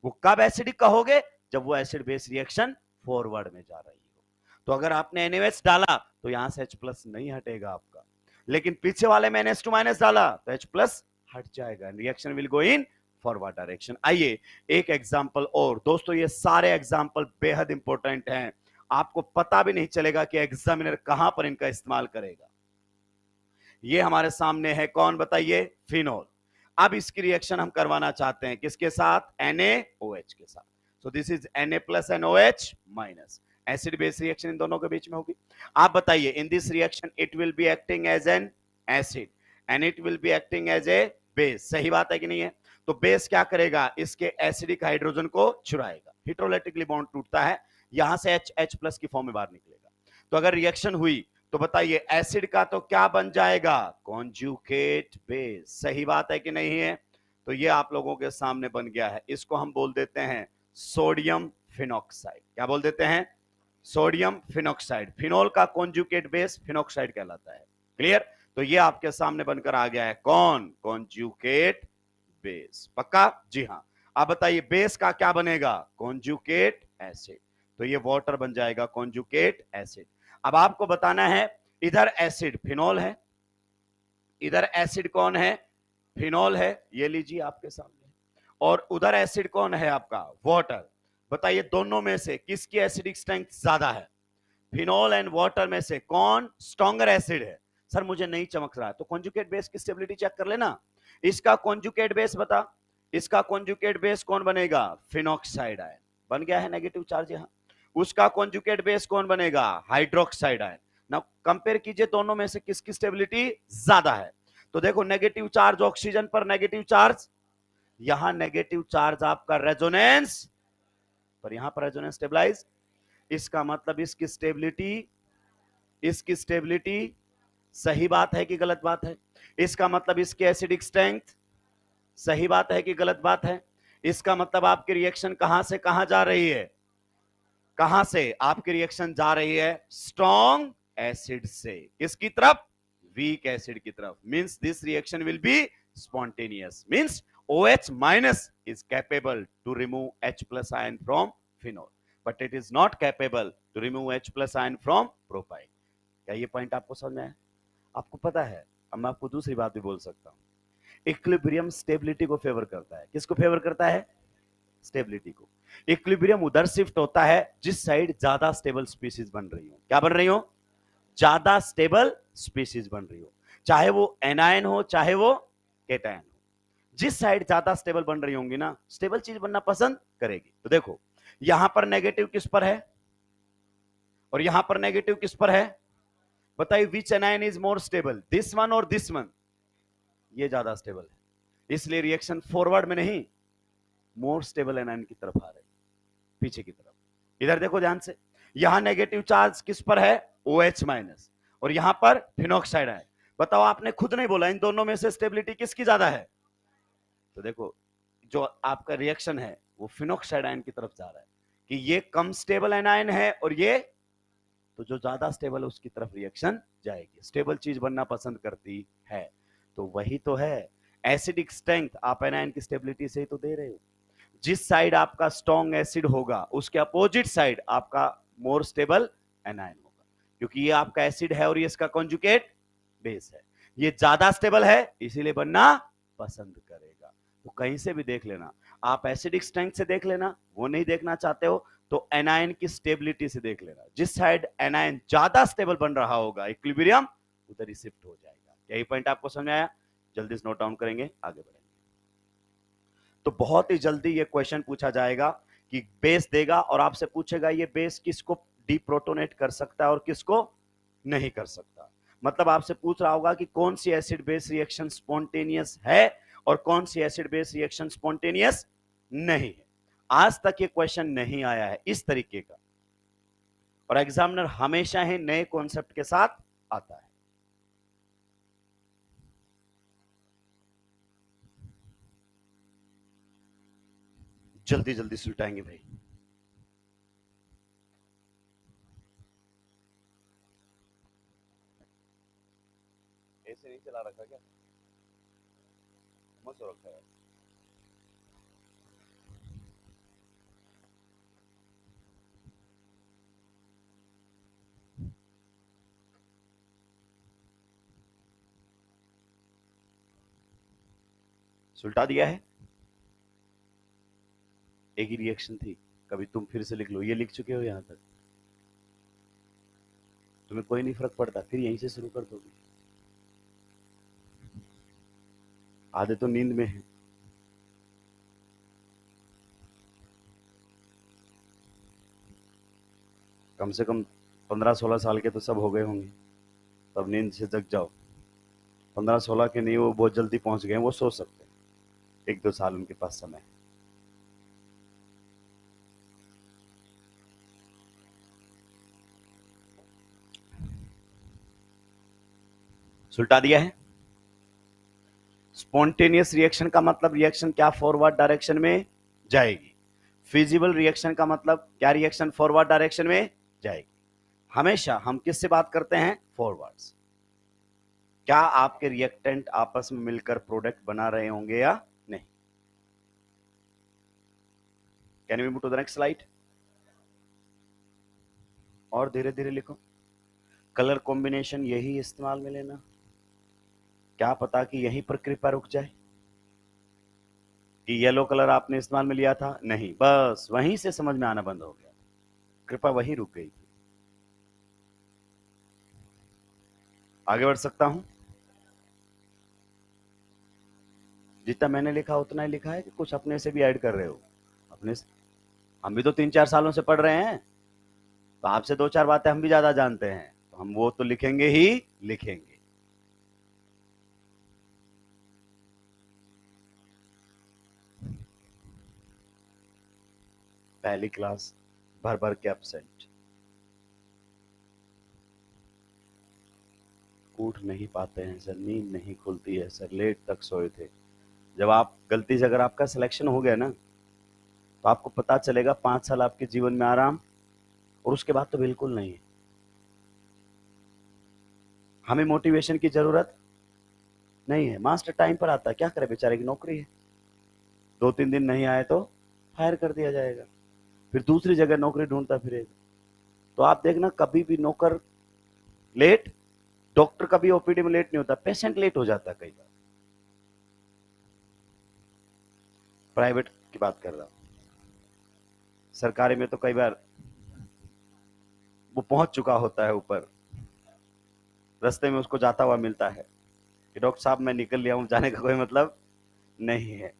वो कब एसिडिक कहोगे? जब वो एसिड बेस रिएक्शन फॉरवर्ड में जा रही हो। तो अगर आपने NaOH डाला तो यहां से H प्लस नहीं हटेगा आपका, लेकिन पीछे वाले में NH2 माइनस डाला तो H प्लस हट जाएगा, reaction will go in forward direction. आइए एक एग्जांपल और। दोस्तों ये सारे एग्जांपल बेहद इंपॉर्टेंट हैं, आपको पता भी नहीं चलेगा कि एग्जामिनर कहां पर इनका इस्तेमाल करेगा। ये हमारे सामने है कौन? बताइए, फिनोल। अब इसकी रिएक्शन हम करवाना चाहते हैं किसके साथ? NaOH के साथ। So this is Na plus NOH minus. Acid base reaction इन दोनों के बीच में होगी। आप बताइए in this reaction it will be acting as an acid and it will be acting as a base. सही बात है कि नहीं है? तो बेस क्या करेगा? इसके एसिडिक हाइड्रोजन को चुराएगा, हिड्रोलाइटिकली बॉन्ड टूटता है, यहां से H प्लस की फॉर्म में बाहर निकलेगा। तो अगर रिएक्शन हुई तो बताइए एसिड का तो क्या बन जाएगा? Conjugate base. सही बात है कि नहीं है? तो ये आप लोगों के सामने बन गया है। इसको हम बोल देते हैं सोडियम फिनॉक्साइड। क्या बोल देते हैं? Sodium phenoxide. फिनोल का कॉन्जुगेट बेस फिनॉक्साइड कहलाता है। क्लियर? तो ये आपके सामने बनकर आ गया है कौन? Conjugate base. पक्का? जी हाँ। आप बताइए बेस का क्या बनेगा? Conjugate acid. तो ये वाटर बन जाएगा कॉन्जुगेट एसिड। अब आपको बताना है इधर एसिड फिनोल है, इधर एसिड कौन है? फिनोल है, ये लीजिए आपके सामने, और उधर एसिड कौन है आपका? वाटर। बताइए दोनों में से किसकी एसिडिक स्ट्रेंथ ज्यादा है? फिनॉल एंड वाटर में से कौन स्ट्रॉन्गर एसिड है? सर मुझे नहीं चमक रहा है, तो कॉन्जुगेट बेस की स्टेबिलिटी चेक कर लेना। इसका कॉन्जुगेट बेस बता, इसका कॉन्जुगेट बेस कौन बनेगा? Phenoxide ion. बन गया है नेगेटिव चार्ज यहां। उसका कॉन्जुगेट बेस कौन बनेगा? Hydroxide ion. ना कंपेयर कीजिए दोनों में से किसकी स्टेबिलिटी ज्यादा है। तो देखो नेगेटिव चार्ज ऑक्सीजन पर, नेगेटिव चार्ज यहां, नेगेटिव चार्ज आपका रेजोनेंस पर, यहां पर रेजोनेंस स्टेबलाइज। इसका मतलब इसकी स्टेबिलिटी सही बात है कि गलत बात है? इसका मतलब इसकी एसिडिक स्ट्रेंथ सही बात है कि गलत बात है? इसका मतलब आपकी रिएक्शन कहां से कहां जा रही है? कहां से आपकी रिएक्शन जा रही है? स्ट्रॉन्ग एसिड से किसकी तरफ? वीक एसिड की तरफ। Means this reaction will be spontaneous. Means OH minus is capable to remove H plus ion from phenol, but it is not capable to remove H plus ion from propyl. क्या ये point आपको समझ में आया? आपको पता है, अब मैं आपको दूसरी बात भी बोल सकता हूं। इक्विलिब्रियम स्टेबिलिटी को फेवर करता है। किसको फेवर करता है? स्टेबिलिटी को। इक्विलिब्रियम उधर शिफ्ट होता है जिस साइड ज्यादा स्टेबल स्पीशीज बन रही हो। क्या बन रही हो? ज्यादा स्टेबल स्पीशीज बन रही हो, चाहे वो एनायन हो चाहे वो केटायन हो। जिस साइड ज्यादा स्टेबल बन रही होंगी ना, स्टेबल चीज बनना पसंद करेगी। तो देखो यहां पर नेगेटिव किस पर है और यहां पर नेगेटिव किस पर है? बताइए which anion is more stable, this one और दिस वन? ये ज्यादा स्टेबल है, इसलिए रिएक्शन फॉरवर्ड में नहीं, मोर स्टेबल एनायन की तरफ आ रही, पीछे की तरफ। इधर देखो ध्यान से, यहां नेगेटिव चार्ज किस पर है? OH माइनस, और यहां पर फिनॉक्साइड है। बताओ, आपने खुद नहीं बोला इन दोनों में से स्टेबिलिटी किसकी ज्यादा है? तो देखो जो आपका रिएक्शन है वो फिनॉक्साइड आयन की तरफ जा रहा है कि ये कम स्टेबल एनायन है, और ये तो जो ज्यादा स्टेबल है उसकी तरफ रिएक्शन जाएगी, स्टेबल चीज बनना पसंद करती है। तो वही तो है, एसिडिक स्ट्रेंथ आप एनायन की स्टेबिलिटी से ही तो दे रहे हो। जिस साइड आपका स्ट्रॉन्ग एसिड होगा उसके अपोजिट साइड आपका मोर स्टेबल एनायन होगा, क्योंकि ये आपका एसिड है और ये इसका कॉन्जुगेट बेस है। ये ज्यादा स्टेबल है इसीलिए बनना पसंद करेगा। तो कहीं से भी देख लेना, आप एसिडिक स्ट्रेंथ से देख लेना, वो नहीं देखना चाहते हो तो एनायन की स्टेबिलिटी से देख लेना। जिस साइड एनायन ज्यादा स्टेबल बन रहा होगा इक्विलिब्रियम, उधर ही शिफ्ट हो जाएगा। यही पॉइंट आपको समझ में आया? जल्दी से नोट डाउन करेंगे, आगे बढ़ेंगे। तो बहुत ही जल्दी ये क्वेश्चन पूछा जाएगा कि बेस देगा और आपसे पूछेगा ये बेस किसको डीप्रोटोनेट कर सकता है और किसको नहीं कर सकता। मतलब आपसे पूछ रहा होगा कि कौन सी एसिड बेस रिएक्शन स्पॉन्टेनियस है और कौन सी एसिड बेस रिएक्शन स्पॉन्टेनियस नहीं है। आज तक ये क्वेश्चन नहीं आया है इस तरीके का, और एग्जामिनर हमेशा ही नए कॉन्सेप्ट के साथ आता है। जल्दी जल्दी सुलटाएंगे भाई। ऐसे नहीं चला रखा क्या? मत रखा है। सुलटा दिया है। एक ही रिएक्शन थी, कभी तुम फिर से लिख लो, ये लिख चुके हो यहां तक, तुम्हें कोई नहीं फर्क पड़ता, फिर यहीं से शुरू कर दोगे। आधे तो नींद में है। कम से कम 15-16 साल के तो सब हो गए होंगे, तब नींद से जग जाओ। 15-16 के नहीं, वो बहुत जल्दी पहुंच गए, वो सो सकते हैं, 1-2 साल उनके पास समय है। सुलटा दिया है। स्पॉन्टेनियस रिएक्शन का मतलब रिएक्शन क्या फॉरवर्ड डायरेक्शन में जाएगी। फिजिबल रिएक्शन का मतलब क्या रिएक्शन फॉरवर्ड डायरेक्शन में जाएगी। हमेशा हम किससे बात करते हैं? फॉरवर्ड। क्या आपके रिएक्टेंट आपस में मिलकर प्रोडक्ट बना रहे होंगे या नहीं? Can we move to the next slide? और धीरे धीरे लिखो। कलर कॉम्बिनेशन यही इस्तेमाल में लेना, क्या पता कि यहीं पर कृपा रुक जाए कि येलो कलर आपने इस्तेमाल में लिया था, नहीं, बस वहीं से समझ में आना बंद हो गया, कृपा वहीं रुक गई थी। आगे बढ़ सकता हूं? जितना मैंने लिखा उतना ही लिखा है कि कुछ अपने से भी ऐड कर रहे हो? अपने से? हम भी तो 3-4 सालों से पढ़ रहे हैं, तो आपसे 2-4 बातें हम भी ज्यादा जानते हैं, तो हम वो तो लिखेंगे ही लिखेंगे। पहली क्लास भर भर के एब्सेंट, उठ नहीं पाते हैं सर, नींद नहीं खुलती है सर, लेट तक सोए थे। जब आप गलती से अगर आपका सिलेक्शन हो गया ना, तो आपको पता चलेगा 5 साल आपके जीवन में आराम, और उसके बाद तो बिल्कुल नहीं है। हमें मोटिवेशन की जरूरत नहीं है। मास्टर टाइम पर आता है, क्या करे, बेचारे की नौकरी है। 2-3 दिन नहीं आए तो फायर कर दिया जाएगा, फिर दूसरी जगह नौकरी ढूंढता फिरेगा। तो आप देखना, कभी भी नौकर लेट, डॉक्टर कभी ओपीडी में लेट नहीं होता, पेशेंट लेट हो जाता है कई बार। प्राइवेट की बात कर रहा हूं, सरकारी में तो कई बार वो पहुंच चुका होता है ऊपर, रास्ते में उसको जाता हुआ मिलता है कि डॉक्टर साहब मैं निकल लिया हूं, जाने का कोई मतलब नहीं है।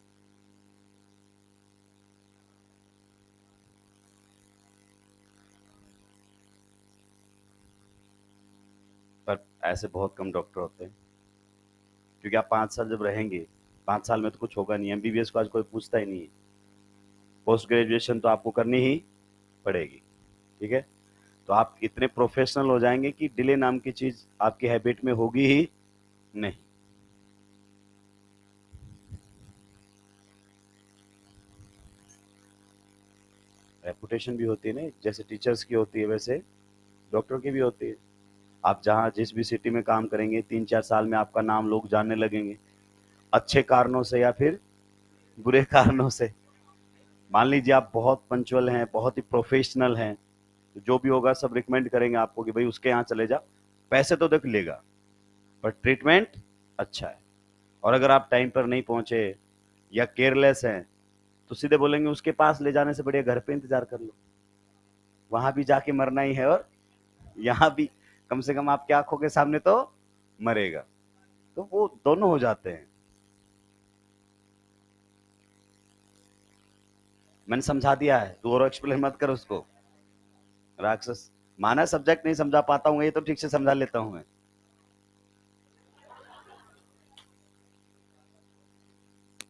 पर ऐसे बहुत कम डॉक्टर होते हैं, क्योंकि आप 5 साल जब रहेंगे, 5 साल में तो कुछ होगा नहीं, एमबीबीएस को आज कोई पूछता ही नहीं है। पोस्ट ग्रेजुएशन तो आपको करनी ही पड़ेगी, ठीक है। तो आप इतने प्रोफेशनल हो जाएंगे कि डिले नाम की चीज आपकी हैबिट में होगी ही नहीं। रेपुटेशन भी होती है ना, जैसे टीचर्स की होती है वैसे डॉक्टर की भी होती है। आप जहाँ जिस भी सिटी में काम करेंगे, 3-4 साल में आपका नाम लोग जानने लगेंगे, अच्छे कारणों से या फिर बुरे कारणों से। मान लीजिए आप बहुत पंचुअल हैं, बहुत ही प्रोफेशनल हैं, तो जो भी होगा सब रिकमेंड करेंगे आपको कि भाई उसके यहाँ चले जाओ, पैसे तो देख लेगा, पर ट्रीटमेंट अच्छा है। और अगर आप टाइम पर नहीं पहुंचे या केयरलेस हैं, तो सीधे बोलेंगे उसके पास ले जाने से बढ़िया घर पे इंतजार कर लो, वहां भी जाके मरना ही है, और यहाँ भी कम से कम आपकी आंखों के सामने तो मरेगा। तो वो दोनों हो जाते हैं। मैंने समझा दिया है, तू और एक्सप्लेन मत कर उसको, राक्षस। माना सब्जेक्ट नहीं समझा पाता हूँ, ये तो ठीक से समझा लेता हूँ मैं।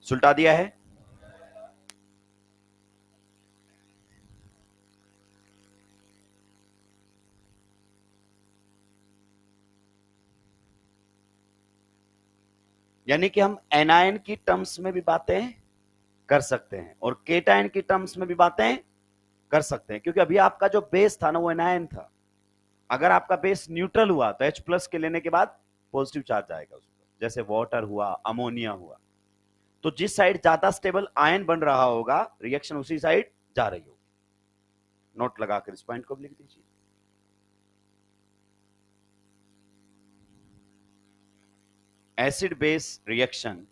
सुलटा दिया है। यानी कि हम एनायन की टर्म्स में भी बातें कर सकते हैं और केटायन की टर्म्स में भी बातें कर सकते हैं, क्योंकि अभी आपका जो बेस था ना वो एनायन था। अगर आपका बेस न्यूट्रल हुआ तो H प्लस के लेने के बाद पॉजिटिव चार्ज आएगा उस पर, जैसे वाटर हुआ, अमोनिया हुआ। तो जिस साइड ज्यादा स्टेबल आयन बन रहा होगा, रिएक्शन उसी साइड जा रही होगी। नोट लगाकर इस पॉइंट को भी लिख दीजिए। Acid base reaction,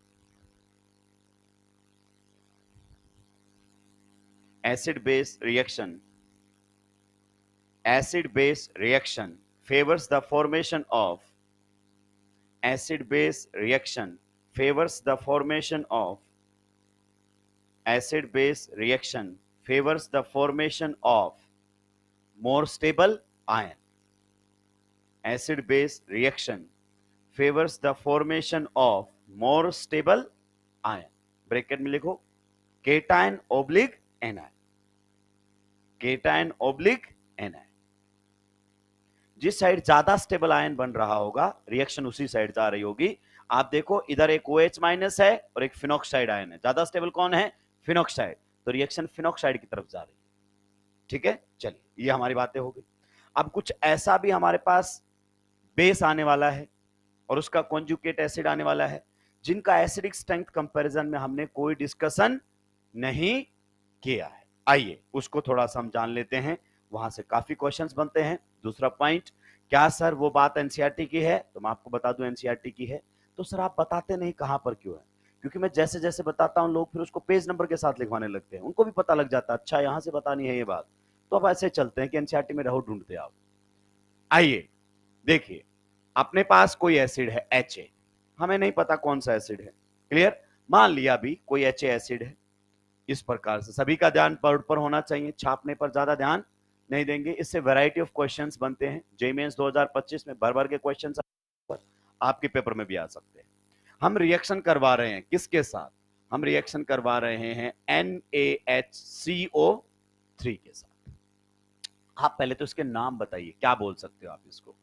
acid base reaction, acid base reaction favors the formation of, acid base reaction favors the formation of, acid base reaction favors the formation of more stable ion, acid base reaction favors the formation of more stable ion। Bracket में लिखो cation oblique anion, cation oblique anion. जिस side ज्यादा stable ion बन रहा होगा, reaction उसी side जा रही होगी। आप देखो इधर एक OH माइनस है और एक फिनॉक्साइड आयन है, ज्यादा स्टेबल कौन है, फिनॉक्साइड, तो रिएक्शन फिनॉक्साइड की तरफ जा रही है। ठीक है, चलिए ये हमारी बातें हो गई। अब कुछ ऐसा भी हमारे पास बेस आने वाला है और उसका कॉन्जुगेट एसिड आने वाला है, जिनका एसिडिक स्ट्रेंथ कंपैरिजन में हमने कोई डिस्कशन नहीं किया है। आइए उसको थोड़ा सा हम जान लेते हैं, वहां से काफी क्वेश्चंस बनते हैं। दूसरा पॉइंट, क्या सर वो बात एनसीईआरटी की है, तो मैं आपको बता दूं एनसीईआरटी की है। तो सर आप बताते नहीं कहां पर क्यों है? क्योंकि मैं जैसे जैसे बताता हूं, लोग फिर उसको पेज नंबर के साथ लिखवाने लगते हैं, उनको भी पता लग जाता है अच्छा यहां से बतानी है ये बात। तो अब ऐसे चलते हैं कि एनसीईआरटी में रहो ढूंढते आप। आइए देखिए, अपने पास कोई एसिड है HA, हमें नहीं पता कौन सा एसिड है, क्लियर। मान लिया भी कोई HA एसिड है, इस प्रकार से सभी का ध्यान बोर्ड पर होना चाहिए, छापने पर ज्यादा ध्यान नहीं देंगे, इससे वैरायटी ऑफ क्वेश्चंस बनते हैं। जेईई मेंस 2025 में भर भर के क्वेश्चंस आपके पेपर में भी आ सकते हैं। हम रिएक्शन करवा रहे हैं किसके साथ, हम रिएक्शन करवा रहे हैं NaHCO3 के साथ। आप पहले तो इसके नाम बताइए, क्या बोल सकते हो आप इसको,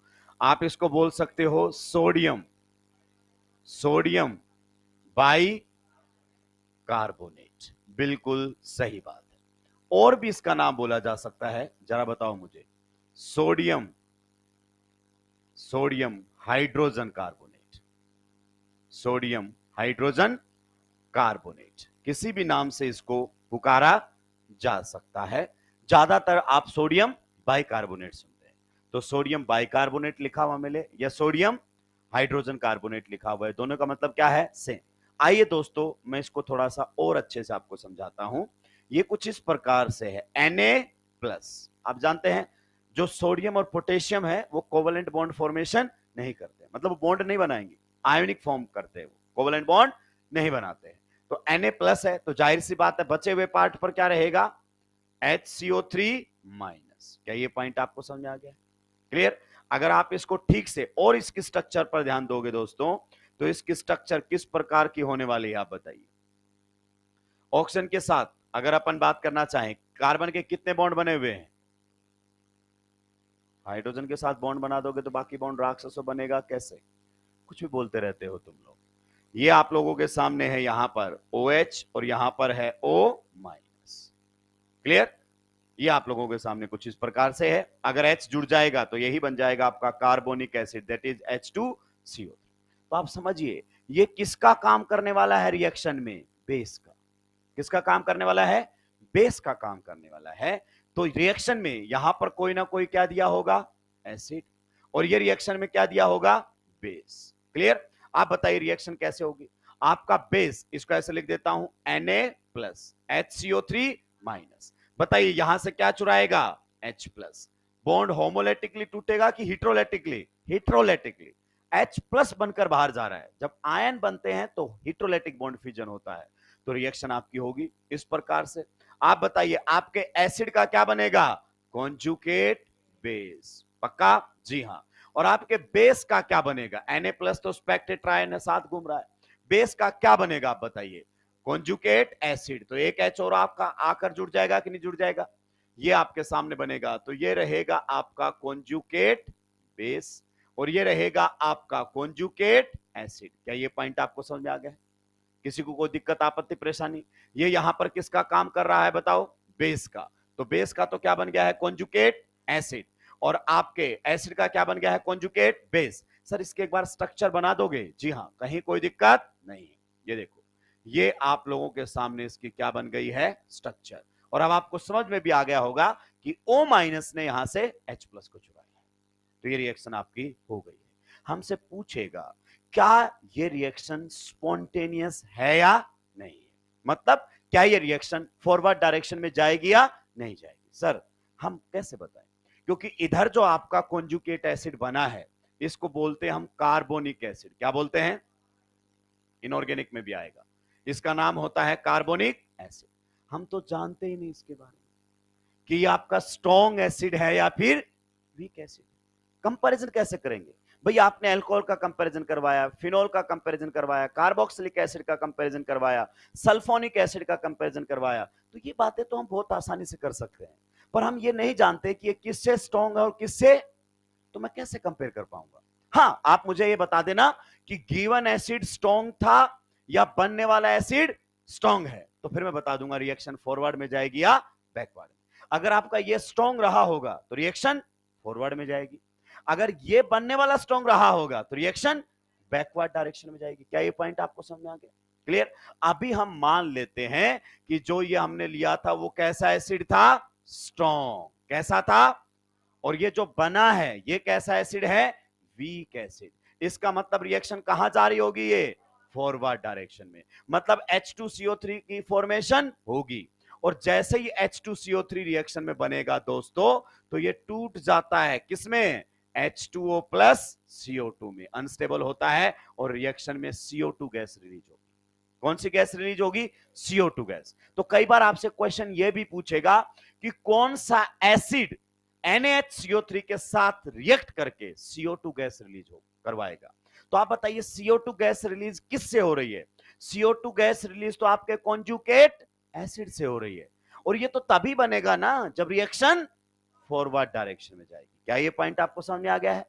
आप इसको बोल सकते हो सोडियम, सोडियम बाई कार्बोनेट, बिल्कुल सही बात है। और भी इसका नाम बोला जा सकता है, जरा बताओ मुझे, sodium, sodium hydrogen carbonate, sodium hydrogen carbonate, किसी भी नाम से इसको पुकारा जा सकता है। ज्यादातर आप सोडियम बाइकार्बोनेट सुनते हैं, तो सोडियम बाइकार्बोनेट लिखा हुआ मिले या सोडियम हाइड्रोजन कार्बोनेट लिखा हुआ है, दोनों का मतलब क्या है, सेम। आइए दोस्तों मैं इसको थोड़ा सा और अच्छे से आपको समझाता हूं। ये कुछ इस प्रकार से है, Na+, आप जानते हैं जो सोडियम और पोटेशियम है वो कोवेलेंट बॉन्ड फॉर्मेशन नहीं करते, मतलब बॉन्ड नहीं बनाएंगे, आयोनिक फॉर्म करते हैं, वो कोवेलेंट बॉन्ड नहीं बनाते हैं। तो Na+ है, तो जाहिर सी बात है बचे हुए पार्ट पर क्या रहेगा, HCO3-। क्या ये पॉइंट आपको समझ आ गया, क्लियर। अगर आप इसको ठीक से और इसकी स्ट्रक्चर पर ध्यान दोगे दोस्तों, तो इसकी स्ट्रक्चर किस प्रकार की होने वाली है आप बताइए। ऑक्सीजन के साथ अगर अपन बात करना चाहें, कार्बन के कितने बॉन्ड बने हुए हैं, हाइड्रोजन के साथ बॉन्ड बना दोगे तो बाकी बॉन्ड राक्षसों बनेगा, कैसे, कुछ भी बोलते रहते हो तुम लोग। ये आप लोगों के सामने है, यहां पर OH और यहां पर है O-, क्लियर। ये आप लोगों के सामने कुछ इस प्रकार से है, अगर H जुड़ जाएगा तो यही बन जाएगा आपका carbonic acid, that is H2CO3। तो आप समझिए ये किसका काम करने वाला है रिएक्शन में, बेस का। किसका काम करने वाला है, बेस का काम करने वाला है। तो रिएक्शन में यहां पर कोई ना कोई क्या दिया होगा, एसिड, और ये रिएक्शन में क्या दिया होगा, बेस, क्लियर। आप बताइए रिएक्शन कैसे होगी, आपका बेस, इसको ऐसे लिख देता हूं Na+HCO3-। बताइए यहां से क्या चुराएगा, H+। बॉन्ड होमोलेटिकली टूटेगा कि हिट्रोलेटिकली, हिट्रोलेटिकली। H+ बनकर बाहर जा रहा है, जब आयन बनते हैं तो हिट्रोलेटिक बॉन्ड फ्यूजन होता है, तो रिएक्शन आपकी होगी इस प्रकार से। आप बताइए आपके एसिड का क्या बनेगा, कॉन्जुगेट बेस, पक्का, जी हां। और आपके बेस का क्या बनेगा, Na+ तो स्पेक्टेड ट्रायन है, साथ घूम रहा है, बेस का क्या बनेगा आप बताइए, कॉन्जुगेट एसिड। तो एक H और आपका आकर जुड़ जाएगा कि नहीं जुड़ जाएगा, ये आपके सामने बनेगा, तो ये रहेगा आपका कॉन्जुगेट बेस और ये रहेगा आपका कॉन्जुगेट एसिड। क्या ये पॉइंट आपको समझ में आ गया, किसी को कोई दिक्कत आपत्ति परेशानी। ये यहां पर किसका काम कर रहा है बताओ, बेस का। तो बेस का तो क्या बन गया है, कॉन्जुगेट एसिड, और आपके एसिड का क्या बन गया है, कॉन्जुगेट बेस। सर इसके एक बार स्ट्रक्चर बना दोगे, जी हां, कहीं कोई दिक्कत नहीं है। ये देखो, ये आप लोगों के सामने इसकी क्या बन गई है, स्ट्रक्चर। और अब आपको समझ में भी आ गया होगा कि O- ने यहां से H+ को चुराया, तो ये रिएक्शन आपकी हो गई है। हमसे पूछेगा क्या ये रिएक्शन स्पॉन्टेनियस है या नहीं है, मतलब क्या ये रिएक्शन फॉरवर्ड डायरेक्शन में जाएगी या नहीं जाएगी। सर हम कैसे बताएं, क्योंकि इधर जो आपका कॉन्जुगेट एसिड बना है इसको बोलते हैं हम कार्बोनिक एसिड, क्या बोलते हैं, इनऑर्गेनिक में भी आएगा, इसका नाम होता है कार्बोनिक एसिड। हम तो जानते ही नहीं इसके बारे में कि ये आपका स्ट्रॉन्ग एसिड है या फिर वीक एसिड। कंपैरिजन कैसे करेंगे भाई, आपने अल्कोहल का कंपैरिजन करवाया, फिनोल का कंपैरिजन करवाया, कार्बोक्सिलिक एसिड का कंपैरिजन करवाया, सल्फोनिक एसिड का कंपैरिजन करवाया, तो ये बातें तो हम बहुत आसानी से कर सकते हैं, पर हम ये नहीं जानते कि ये किससे स्ट्रॉन्ग है और किससे, तो मैं कैसे कंपेयर कर पाऊंगा। हाँ आप मुझे ये बता देना कि गिवन एसिड स्ट्रॉन्ग था या बनने वाला एसिड स्ट्रॉन्ग है, तो फिर मैं बता दूंगा रिएक्शन फॉरवर्ड में जाएगी या बैकवर्ड। अगर आपका ये स्ट्रॉन्ग रहा होगा तो रिएक्शन फॉरवर्ड में जाएगी, अगर ये बनने वाला स्ट्रॉन्ग रहा होगा तो रिएक्शन बैकवर्ड डायरेक्शन में जाएगी। क्या ये पॉइंट आपको समझ में आ गया, क्लियर। अभी हम मान लेते हैं कि जो ये हमने लिया था वो कैसा एसिड था, स्ट्रॉन्ग, कैसा था, और ये जो बना है ये कैसा एसिड है, वीक एसिड। इसका मतलब रिएक्शन कहां जा रही होगी, ये फॉरवर्ड डायरेक्शन में, मतलब H2CO3 की फॉर्मेशन होगी। और जैसे ही H2CO3 रिएक्शन में बनेगा दोस्तों, तो ये टूट जाता है किसमें, H2O प्लस CO2 में अनस्टेबल होता है और रिएक्शन में CO2 गैस रिलीज होगी। कौन सी गैस रिलीज होगी? CO2 gas. तो कई बार आपसे क्वेश्चन यह भी पूछेगा कि कौन सा एसिड NaHCO3 के साथ रिएक्ट करके CO2 गैस रिलीज हो करवाएगा। तो आप बताइए CO2 गैस रिलीज किससे हो रही है? CO2 गैस रिलीज तो आपके कॉन्जुगेट एसिड से हो रही है, और ये तो तभी बनेगा ना जब रिएक्शन फॉरवर्ड डायरेक्शन में जाएगी। क्या ये पॉइंट आपको समझ में आ गया है?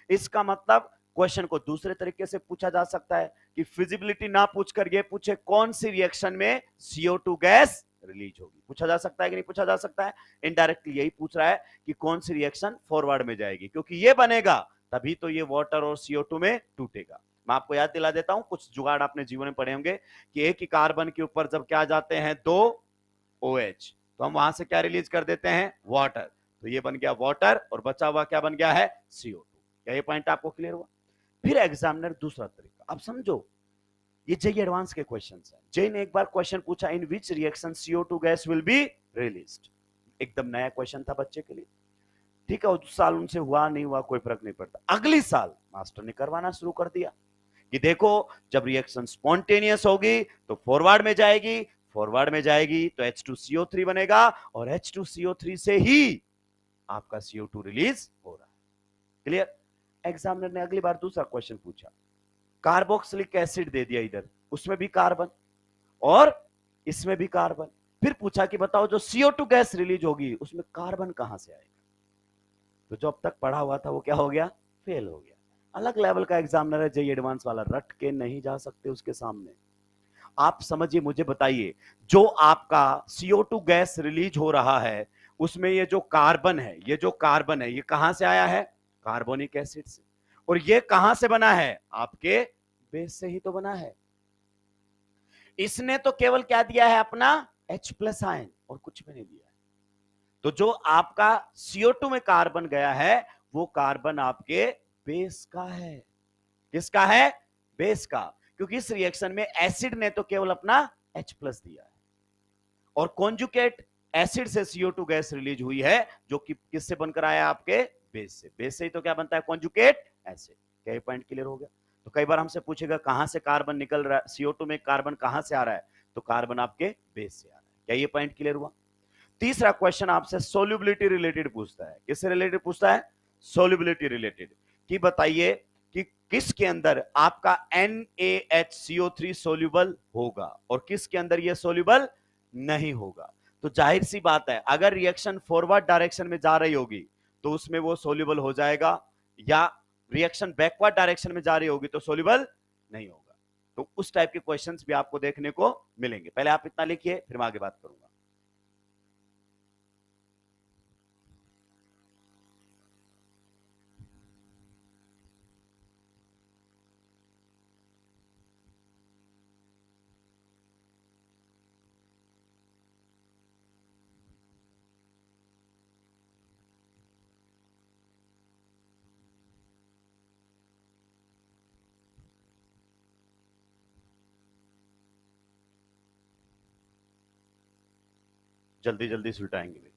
इसका मतलब क्वेश्चन को दूसरे तरीके से पूछा जा सकता है कि फिजिबिलिटी ना पूछकर ये पूछे कौन सी रिएक्शन में CO2 गैस रिलीज होगी। पूछा जा सकता है कि नहीं पूछा जा सकता है? इनडायरेक्टली यही पूछ रहा है कि कौन सी रिएक्शन फॉरवर्ड में जाएगी, क्योंकि ये बनेगा तभी तो ये वाटर और CO2 में टूटेगा। मैं आपको याद दिला देता हूं, कुछ जुगाड़ आपने जीवन में पढ़े होंगे कि एक ही कार्बन के ऊपर जब क्या जाते हैं दो OH, तो हम वहां से क्या रिलीज कर देते हैं? वाटर। तो ये बन गया वाटर और बचा हुआ क्या बन गया है? CO2। क्या ये पॉइंट आपको क्लियर हुआ? फिर एग्जामिनर दूसरा तरीका, अब समझो, ये जेई एडवांस के क्वेश्चंस हैं। जेई ने एक बार क्वेश्चन पूछा, in which reaction CO2 gas will be released. एकदम नया क्वेश्चन था बच्चे के लिए। ठीक है, उस साल उनसे हुआ नहीं हुआ कोई फर्क नहीं पड़ता, अगली साल मास्टर ने करवाना शुरू कर दिया कि देखो जब रिएक्शन स्पॉन्टेनियस होगी तो फॉरवर्ड में जाएगी, फॉरवर्ड में जाएगी तो H2CO3 बनेगा और H2CO3 से ही आपका CO2 रिलीज हो रहा है। क्लियर? एग्जामिनर ने अगली बार दूसरा क्वेश्चन पूछा, कार्बोक्सिलिक एसिड दे दिया इधर, उसमें भी कार्बन और इसमें भी कार्बन। फिर पूछा कि बताओ जो CO2 गैस रिलीज होगी उसमें कार्बन कहां से आएगा? तो जो अब तक पढ़ा हुआ था वो क्या हो गया? फेल हो गया। अलग लेवल का एग्जामिनर है जेई एडवांस वाला, रट के नहीं जा सकते उसके सामने। आप समझिए, मुझे बताइए, जो आपका CO2 गैस रिलीज हो रहा है उसमें ये जो कार्बन है, ये जो कार्बन है, ये कहां से आया है? कार्बोनिक एसिड से। और ये कहां से बना है? आपके बेस से ही तो बना है। इसने तो केवल क्या दिया है? अपना H प्लस आयन, और कुछ भी नहीं दिया है। तो जो आपका CO2 में कार्बन गया है वो कार्बन आपके बेस का है। किसका है? बेस का। क्योंकि इस रिएक्शन में एसिड ने तो केवल अपना H प्लस दिया है, और कॉन्जुगेट एसिड से CO2 गैस रिलीज हुई है जो कि किससे बनकर आया? आपके बेस से। बेस से ही तो क्या बनता है? Conjugate acid. क्या ये पॉइंट क्लियर हो गया? तो कई बार हमसे पूछेगा कहां से कार्बन निकल रहा है, CO2 में कार्बन कहां से आ रहा है? तो कार्बन आपके बेस से आ रहा है। क्या ये पॉइंट क्लियर हुआ? तीसरा क्वेश्चन आपसे सोल्यूबिलिटी रिलेटेड पूछता है। किससे रिलेटेड पूछता है? Solubility related. कि बताइए कि किसके अंदर आपका NaHCO3 सोल्यूबल होगा और किसके अंदर यह सोल्यूबल नहीं होगा। तो जाहिर सी बात है, अगर रिएक्शन फॉरवर्ड डायरेक्शन में जा रही होगी तो उसमें वो सोल्यूबल हो जाएगा, या रिएक्शन बैकवर्ड डायरेक्शन में जा रही होगी तो सोल्यूबल नहीं होगा। तो उस टाइप के क्वेश्चंस भी आपको देखने को मिलेंगे। पहले आप इतना लिखिए, फिर मैं आगे बात करूंगा। जल्दी जल्दी सुलटाएंगे भी।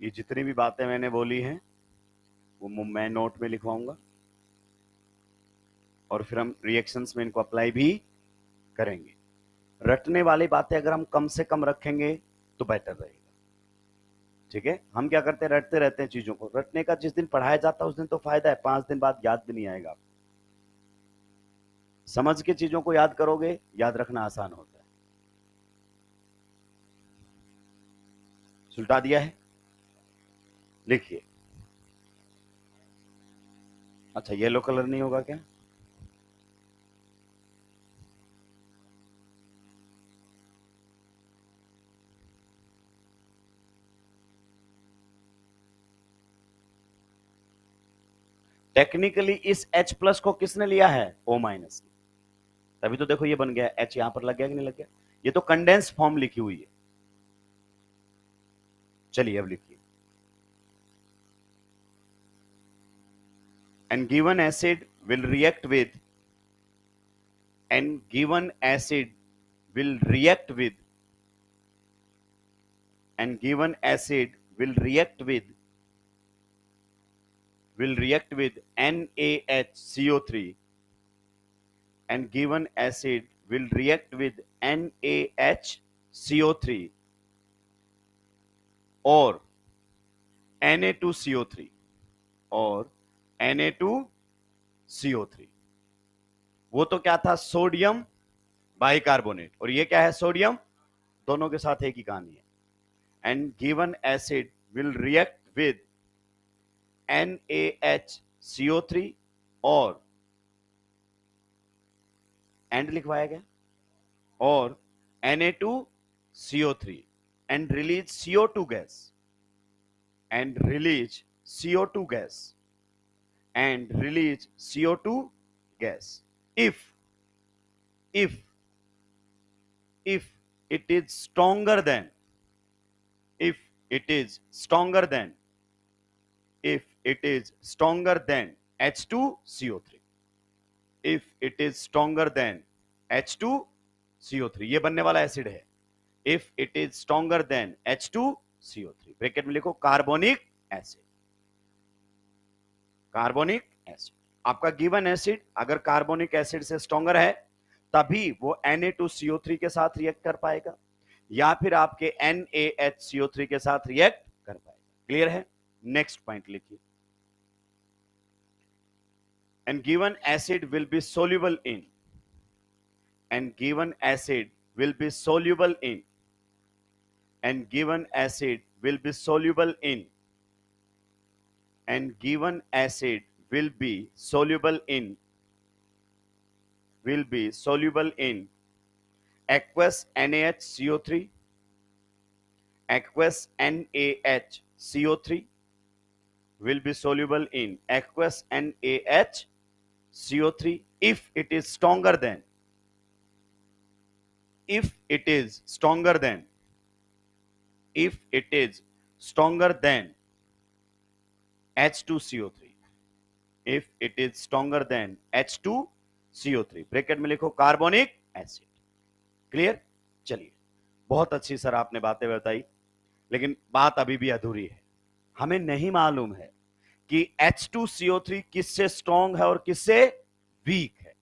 ये जितनी भी बातें मैंने बोली हैं वो मैं नोट में लिखवाऊंगा, और फिर हम रिएक्शंस में इनको अप्लाई भी करेंगे। रटने वाली बातें अगर हम कम से कम रखेंगे तो बेटर रहेगा। ठीक है? हम क्या करते हैं, रटते रहते हैं चीजों को। रटने का जिस दिन पढ़ाया जाता है उस दिन तो फायदा है, 5 दिन बाद याद भी नहीं आएगा। समझ के चीजों को याद करोगे, याद रखना आसान होता है। सुलटा दिया है, लिखिए। अच्छा, येलो कलर नहीं होगा क्या? टेक्निकली इस H प्लस को किसने लिया है? O minus. तभी तो देखो ये बन गया, H यहां पर लग गया कि नहीं लग गया? ये तो कंडेंस फॉर्म लिखी हुई है। चलिए अब लिखिए, and given acid will react with and given acid will react with and given acid will react with NaHCO3 and given acid will react with NaHCO3 or Na2CO3 और Na2CO3। वो तो क्या था? Sodium bicarbonate. और ये क्या है? Sodium. दोनों के साथ एक ही कहानी है। And given acid will react with NaHCO3 और एंड लिखवाया गया और Na2CO3 and release CO2 gas and release CO2 gas and release CO2 gas if if it is stronger than if it is stronger than if it is stronger than H2CO3 if it is stronger than H2CO3 ये बनने वाला acid है। if it is stronger than H2CO3 bracket में लिखो carbonic acid. Carbonic acid आपका given acid अगर carbonic acid से stronger है तभी वो Na2CO3 के साथ रिएक्ट कर पाएगा या फिर आपके NaHCO3 के साथ रिएक्ट कर पाएगा। क्लियर है? नेक्स्ट पॉइंट लिखिए, and given acid will be soluble in and given acid will be soluble in and given acid will be soluble in and given acid will be soluble in aqueous NaHCO3 aqueous NaHCO3 will be soluble in aqueous NaHCO3 if it is stronger than if it is stronger than if it is stronger than H2CO3 if it is stronger than H2CO3 bracket में लिखो carbonic acid. Clear? चलिए, बहुत अच्छी sir आपने बातें बताई, लेकिन बात अभी भी अधूरी है। हमें नहीं मालूम है कि H2CO3 किससे स्ट्रॉन्ग है और किससे वीक है।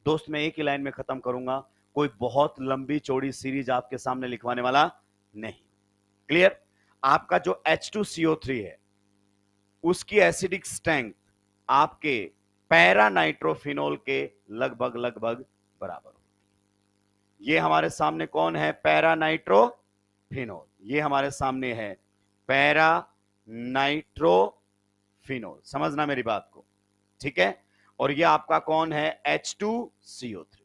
दोस्त मैं एक ही लाइन में खत्म करूंगा, कोई बहुत लंबी चौड़ी सीरीज आपके सामने लिखवाने वाला नहीं। क्लियर? आपका जो H2CO3 है उसकी एसिडिक स्ट्रेंथ आपके पैरानाइट्रोफिनोल के लगभग बराबर होती है। ये हमारे सामने कौन है? पैरानाइट्रोफिनोल। ये हमारे सामने है पैरानाइट्रोफिनोल। समझना मेरी बात को, ठीक है? और ये आपका कौन है? H2CO3।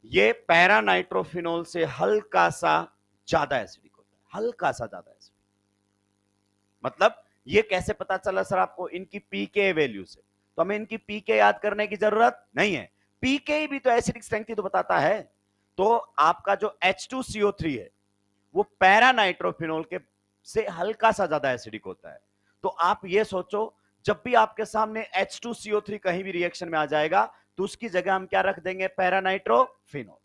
ये पैरानाइट्रोफिनोल से हल्का सा ज्यादा एसिडिक होता है, हल्का सा ज्यादा एसिडिक। मतलब ये कैसे पता चला सर आपको? इनकी पीके वैल्यू से। तो हमें इनकी पीके याद करने की जरूरत नहीं है, पीके भी तो एसिडिक स्ट्रेंथ ही तो बताता है। तो आपका जो H2CO3 है वो पैरानाइट्रोफिनोल के से हल्का सा ज्यादा एसिडिक होता है। तो आप ये सोचो, जब भी आपके सामने H2CO3 कहीं भी रिएक्शन में आ जाएगा तो उसकी जगह हम क्या रख देंगे? पैरानाइट्रोफिनोल।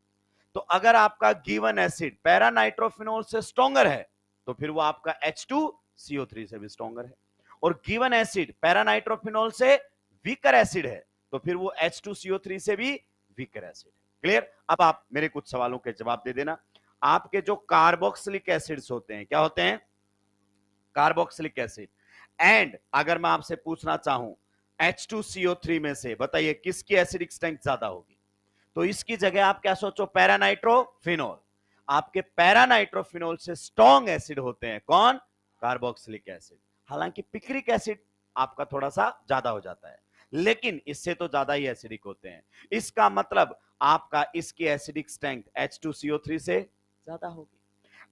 तो अगर आपका गिवन एसिड पैरानाइट्रोफिनोल से स्ट्रॉन्गर है तो फिर वो आपका H2CO3 से भी स्ट्रॉन्गर है, और गिवन एसिड पैरानाइट्रोफिनोल से वीकर एसिड है तो फिर वो H2CO3 से भी वीकर एसिड है। क्लियर? अब आप मेरे कुछ सवालों के जवाब दे देना। आपके जो कार्बोक्सिलिक एसिड्स होते हैं, क्या होते हैं? Carboxylic acid. एंड अगर मैं आपसे पूछना चाहूं H2CO3 में से बताइए किसकी एसिडिक स्ट्रेंथ ज्यादा होगी, तो इसकी जगह आप क्या सोचो? पैरानाइट्रोफिनोल। आपके पैरानाइट्रोफिनोल से स्ट्रॉन्ग एसिड होते हैं कौन? Carboxylic acid. हालांकि पिक्रिक एसिड आपका थोड़ा सा ज्यादा हो जाता है, लेकिन इससे तो ज्यादा ही एसिडिक होते हैं। इसका मतलब आपका इसकी एसिडिक स्ट्रेंथ H2CO3 से ज्यादा होगी।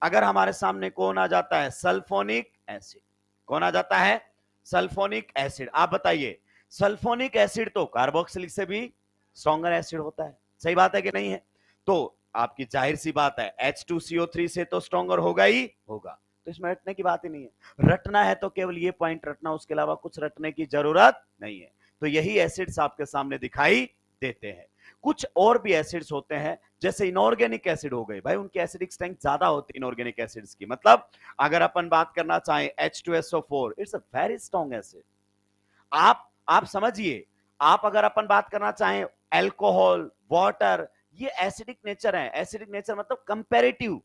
अगर हमारे सामने कौन आ जाता है? Sulphonic acid. कौन आ जाता है? Sulphonic acid. आप बताइए सल्फोनिक एसिड तो कार्बोक्सिलिक से भी स्ट्रॉन्गर एसिड होता है, सही बात है कि नहीं है? तो आपकी जाहिर सी बात है H2CO3 से तो स्ट्रॉन्गर होगा ही होगा, तो इसमें रटने की बात ही नहीं है। रटना है तो केवल ये पॉइंट रटना, उसके अलावा कुछ रटने की जरूरत नहीं है। तो यही एसिड्स आपके सामने दिखाई देते हैं। कुछ और भी एसिड्स होते हैं, जैसे इनऑर्गेनिक एसिड हो गए, भाई उनकी एसिडिक स्ट्रेंथ ज्यादा होती है इनऑर्गेनिक एसिड्स की। मतलब अगर अपन बात करना चाहें H2SO4, it's a very strong acid. आप समझिए, आप अगर अपन बात करना चाहें अल्कोहल, वाटर, ये एसिडिक नेचर है। एसिडिक नेचर मतलब कंपैरेटिव,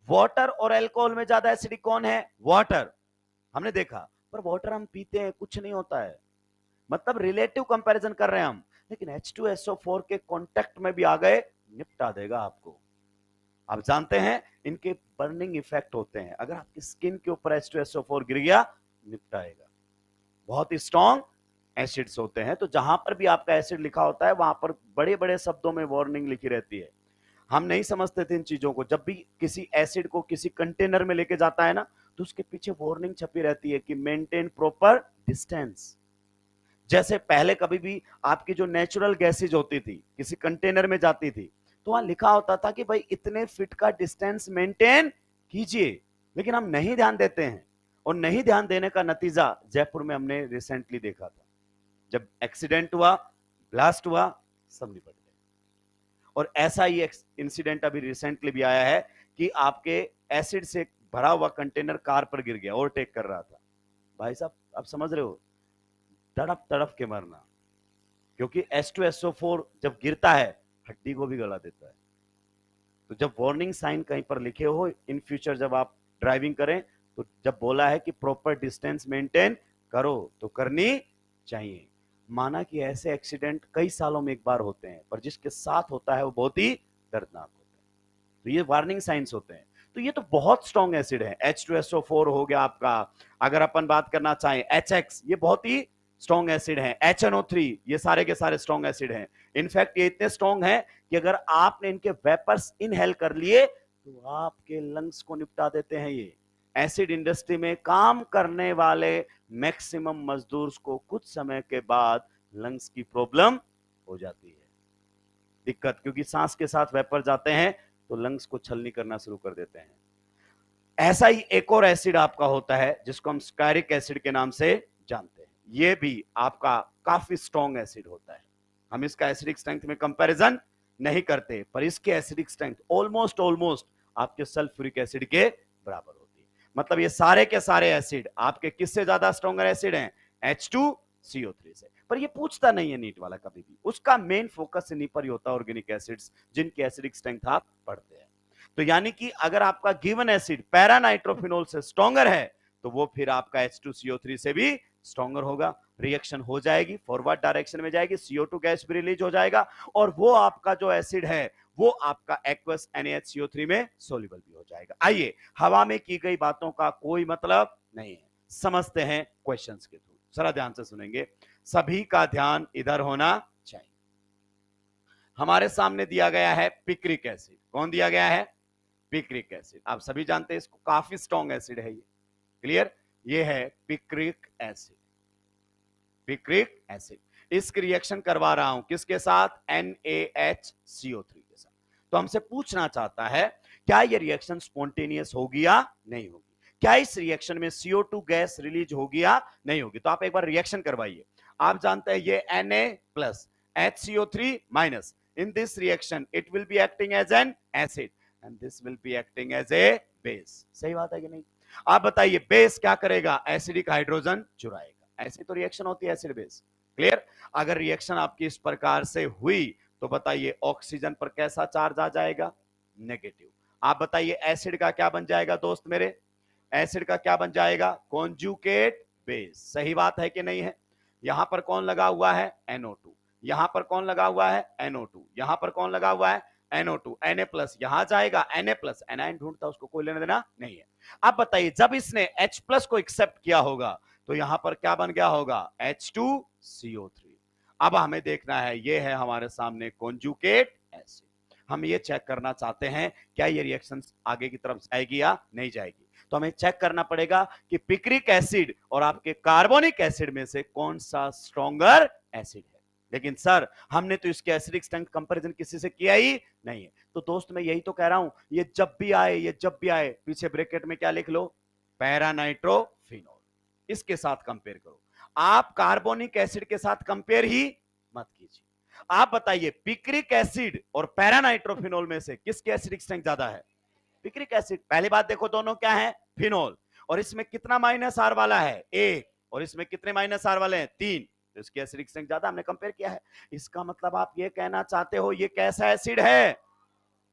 वाटर और अल्कोहल में ज्यादा एसिडिक कौन है? वाटर। हमने देखा, पर वाटर हम पीते हैं कुछ नहीं होता है, मतलब रिलेटिव कंपैरिजन कर रहे हैं हम। लेकिन H2SO4 के कांटेक्ट में भी आ गए, निपटा देगा आपको। आप जानते हैं इनके बर्निंग इफेक्ट होते हैं, अगर आपकी स्किन के ऊपर H2SO4 गिर गया, निपटाएगा। बहुत ही स्ट्रॉन्ग एसिड्स होते हैं। तो जहां पर भी आपका एसिड लिखा होता है वहां पर बड़े बड़े शब्दों में वार्निंग लिखी रहती है। हम नहीं समझते थे इन चीजों को। जब भी किसी एसिड को किसी कंटेनर में लेके जाता है ना, तो उसके पीछे वार्निंग छपी रहती है कि मेंटेन प्रॉपर डिस्टेंस। जैसे पहले कभी भी आपकी जो नेचुरल गैसेज होती थी किसी कंटेनर में जाती थी, तो वहां लिखा होता था कि भाई इतने फीट का डिस्टेंस मेंटेन कीजिए। लेकिन हम नहीं ध्यान देते हैं, और नहीं ध्यान देने का नतीजा जयपुर में हमने रिसेंटली देखा था। जब एक्सीडेंट हुआ, ब्लास्ट हुआ, सब निपट गए। और ऐसा ही इंसिडेंट अभी रिसेंटली भी आया है कि आपके एसिड से भरा हुआ कंटेनर कार पर गिर गया, ओवरटेक कर रहा था। भाई साहब आप समझ रहे हो, तड़प तड़प के मरना। क्योंकि H2SO4 जब गिरता है हड्डी को भी गला देता है। तो जब वार्निंग साइन कहीं पर लिखे हो इन फ्यूचर जब आप ड्राइविंग करें, तो जब बोला है कि प्रॉपर डिस्टेंस मेंटेन करो, तो करनी चाहिए। माना कि ऐसे एक्सीडेंट कई सालों में एक बार होते हैं, पर जिसके साथ होता है वो बहुत ही दर्दनाक होता है। तो ये वार्निंग साइंस होते हैं। तो ये तो बहुत स्ट्रॉन्ग एसिड है। H2SO4 हो गया आपका। अगर अपन बात करना चाहें HX, ये बहुत ही स्ट्रॉन्ग एसिड है। HNO3, ये सारे के सारे स्ट्रॉन्ग एसिड हैं। इनफैक्ट ये इतने स्ट्रॉन्ग हैं कि अगर आपने इनके वेपर्स इनहेल कर लिए तो आपके लंग्स को निपटा देते हैं। ये एसिड इंडस्ट्री में काम करने वाले मैक्सिमम मजदूर को कुछ समय के बाद लंग्स की प्रॉब्लम हो जाती है, दिक्कत, क्योंकि सांस के साथ वेपर जाते हैं तो लंग्स को छलनी करना शुरू कर देते हैं। ऐसा ही एक और एसिड आपका होता है जिसको हम स्टायरिक एसिड के नाम से जानते हैं। ये भी आपका काफी स्ट्रॉन्ग एसिड होता है। हम इसका एसिडिक स्ट्रेंथ में कंपैरिजन नहीं करते, पर इसकी एसिडिक स्ट्रेंथ ऑलमोस्ट ऑलमोस्ट आपके सल्फ्यूरिक एसिड के बराबर होती है। मतलब ये सारे के सारे एसिड आपके किससे ज्यादा स्ट्रॉन्गर एसिड हैं? H2CO3 से। पर ये पूछता नहीं है नीट वाला कभी भी, उसका मेन फोकस इन्हीं पर ही होता है, ऑर्गेनिक एसिड्स जिनकी एसिडिक स्ट्रेंथ आप पढ़ते हैं। तो यानी कि अगर आपका गिवन एसिड पैरानाइट्रोफिनोल से स्ट्रॉन्गर है, तो वो फिर आपका H2CO3 से भी स्ट्रॉन्गर होगा। रिएक्शन हो जाएगी, फॉरवर्ड डायरेक्शन में जाएगी, CO2 गैस भी रिलीज हो जाएगा, और वो आपका जो एसिड है वो आपका एक्वस NaHCO3 में सोल्यूबल भी हो जाएगा। आइए, हवा में की गई बातों का कोई मतलब नहीं है, समझते हैं क्वेश्चंस के थ्रू। जरा ध्यान से सुनेंगे, सभी का ध्यान इधर होना चाहिए। हमारे सामने दिया गया है पिक्रिक एसिड। कौन दिया गया है? Picric acid. आप सभी जानते हैं इसको, काफी स्ट्रॉन्ग एसिड है ये। क्लियर? ये है पिक्रिक एसिड। पिक्रिक एसिड, इसकी रिएक्शन करवा रहा हूं किसके साथ? NaHCO3 के साथ। तो हमसे पूछना चाहता है क्या ये रिएक्शन स्पॉन्टेनियस होगी या नहीं होगी, क्या इस रिएक्शन में CO2 गैस रिलीज होगी या नहीं होगी। तो आप एक बार रिएक्शन करवाइए। आप जानते हैं ये Na plus HCO3 minus, in this reaction it will be acting as an acid and this will be acting as a base। सही बात है कि नहीं? आप बताइए, बेस क्या करेगा? एसिडिक हाइड्रोजन चुराएगा। ऐसी तो रिएक्शन होती है एसिड बेस। क्लियर? अगर रिएक्शन आपकी इस प्रकार से हुई तो बताइए ऑक्सीजन पर कैसा चार्ज आ जाएगा? नेगेटिव। आप बताइए एसिड का क्या बन जाएगा दोस्त मेरे? एसिड का क्या बन जाएगा? Conjugate base. सही बात है कि नहीं है? यहां पर कौन लगा हुआ है? NO2। यहां पर कौन लगा हुआ है? NO2। यहां पर कौन लगा हुआ है? NO2। Na प्लस यहां जाएगा, Na प्लस एनाइन ढूंढता, उसको कोई लेना देना नहीं है। अब बताइए, जब इसने H प्लस को एक्सेप्ट किया होगा तो यहां पर क्या बन गया होगा? H2CO3। अब हमें देखना है, ये है हमारे सामने कॉन्जुगेट एसिड। हम ये चेक करना चाहते हैं क्या ये रिएक्शन आगे की तरफ जाएगी या नहीं जाएगी। तो हमें चेक करना पड़ेगा कि पिक्रिक एसिड और आपके कार्बोनिक एसिड में से कौन सा स्ट्रॉन्गर एसिड है। लेकिन सर हमने तो इसके एसिडिक स्ट्रेंथ कंपैरिजन किसी से किया ही नहीं है। तो दोस्त मैं यही तो कह रहा हूं, ये जब भी आए पीछे ब्रैकेट में क्या लिख लो, पैरा नाइट्रोफिनॉल, इसके साथ कंपेयर करो। आप कार्बोनिक एसिड के साथ कंपेयर ही मत कीजिए। आप बताइए पिक्रिक एसिड और पैरा नाइट्रोफिनॉल में से किसके एसिडिक स्ट्रेंथ ज्यादा है? Picric acid. पहली बात देखो दोनों क्या है, फिनोल, और इसमें कितना माइनस आर वाला है, एक, और इसमें कितने माइनस आर वाले हैं, तीन, तो इसकी एसिडिक स्ट्रेंथ ज्यादा, हमने कंपेयर किया है। इसका मतलब आप ये कहना चाहते हो ये कैसा एसिड है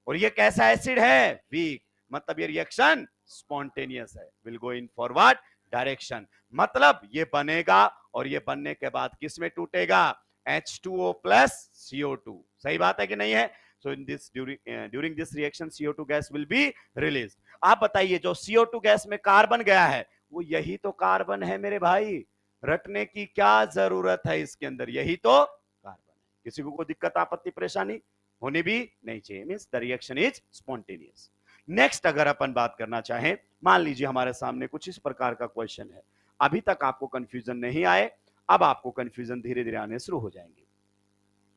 और ये कैसा एसिड है, वीक, मतलब ये रिएक्शन स्पॉन्टेनियस है, will go in forward direction, मतलब ये बनेगा और ये बनने के बाद किस में टूटेगा, H2O plus CO2। सही बात है कि नहीं है? So in this during this reaction CO2 gas will be released। आप बताइए जो CO2 गैस में कार्बन गया है वो यही तो कार्बन है मेरे भाई, रटने की क्या जरूरत है इसके अंदर, यही तो कार्बन है। किसी को कोई दिक्कत आपत्ति परेशानी होनी भी नहीं चाहिए, means the reaction is spontaneous. Next अगर अपन बात करना चाहें, मान लीजिए हमारे सामने कुछ इस प्रकार का क्वेश्चन है, अभी तक आपको कंफ्यूजन नहीं आए, अब आपको कंफ्यूजन धीरे धीरे आने शुरू हो जाएंगे।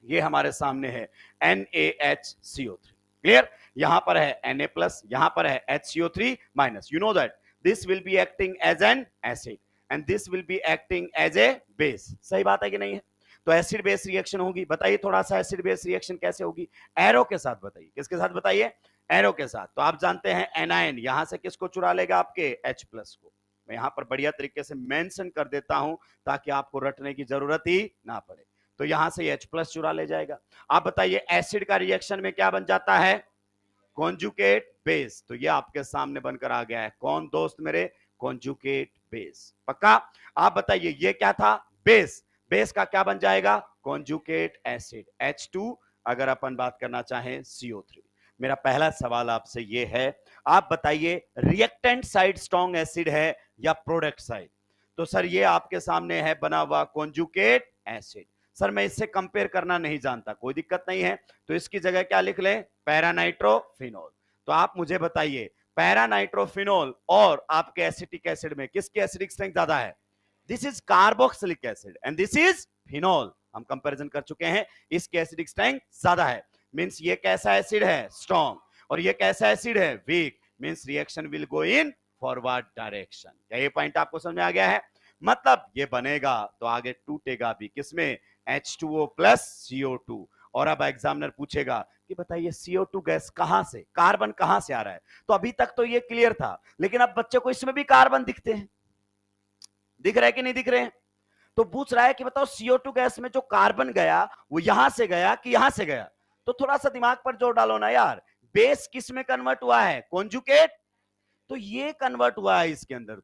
ये हमारे सामने है NaHCO3, क्लियर, यहां पर है Na प्लस, यहां पर है HCO3 minus, you know that this will be acting as an acid and this will be acting as a base. सही बात है कि नहीं है? तो एसिड बेस रिएक्शन होगी। बताइए थोड़ा सा एसिड बेस रिएक्शन कैसे होगी, एरो के साथ बताइए, किसके साथ बताइए, एरो के साथ। तो आप जानते हैं एनायन यहां से किसको चुरा लेगा, आपके H प्लस को। मैं यहां पर बढ़िया तरीके से मेंशन कर देता हूं ताकि आपको रटने की जरूरत ही ना पड़े। तो यहां से H प्लस चुरा ले जाएगा। आप बताइए एसिड का रिएक्शन में क्या बन जाता है, कॉन्जुगेट बेस। तो ये आपके सामने बनकर आ गया है, कौन दोस्त मेरे, कॉन्जुगेट बेस, पक्का। आप बताइए ये क्या था, बेस, बेस का क्या बन जाएगा, कॉन्जुगेट एसिड H2, अगर अपन बात करना चाहें CO3। मेरा पहला सवाल आपसे ये है, आप बताइए रिएक्टेंट साइड स्ट्रॉन्ग एसिड है या प्रोडक्ट साइड। तो सर ये आपके सामने है बना हुआ कॉन्जुगेट एसिड। सर मैं इससे कंपेयर करना नहीं जानता, कोई दिक्कत नहीं है, तो इसकी जगह क्या लिख लें, पैरानाइट्रोफिनॉल। तो आप मुझे बताइए पैरानाइट्रोफिनॉल और आपके एसिटिक एसिड में किसकी एसिडिक स्ट्रेंथ ज्यादा है? This is carboxylic acid and this is phenol. हम कंपैरिजन कर चुके हैं, इसकी एसिडिक स्ट्रेंथ ज्यादा है, मींस ये कैसा एसिड है, स्ट्रॉन्ग, और ये कैसा एसिड है, weak, means reaction will go in forward direction. क्या ये पॉइंट आपको समझ में आ गया है? मतलब ये बनेगा तो आगे टूटेगा भी किसमें, H2O plus CO2। और अब एग्जामिनर पूछेगा कि बताइए CO2 गैस कहां से, कार्बन कहां से आ रहा है। तो अभी तक तो ये क्लियर था, लेकिन अब बच्चे को इसमें भी कार्बन दिखते हैं, दिख रहे हैं कि नहीं दिख रहे हैं? तो पूछ रहा है कि बताओ CO2 गैस में जो कार्बन गया वो यहां से गया कि यहां से गया। तो थोड़ा सा दिमाग पर जोर डालो ना यार, बेस किस में कन्वर्ट हुआ है, कॉन्जुगेट, तो ये कन्वर्ट हुआ है इसके अंदर।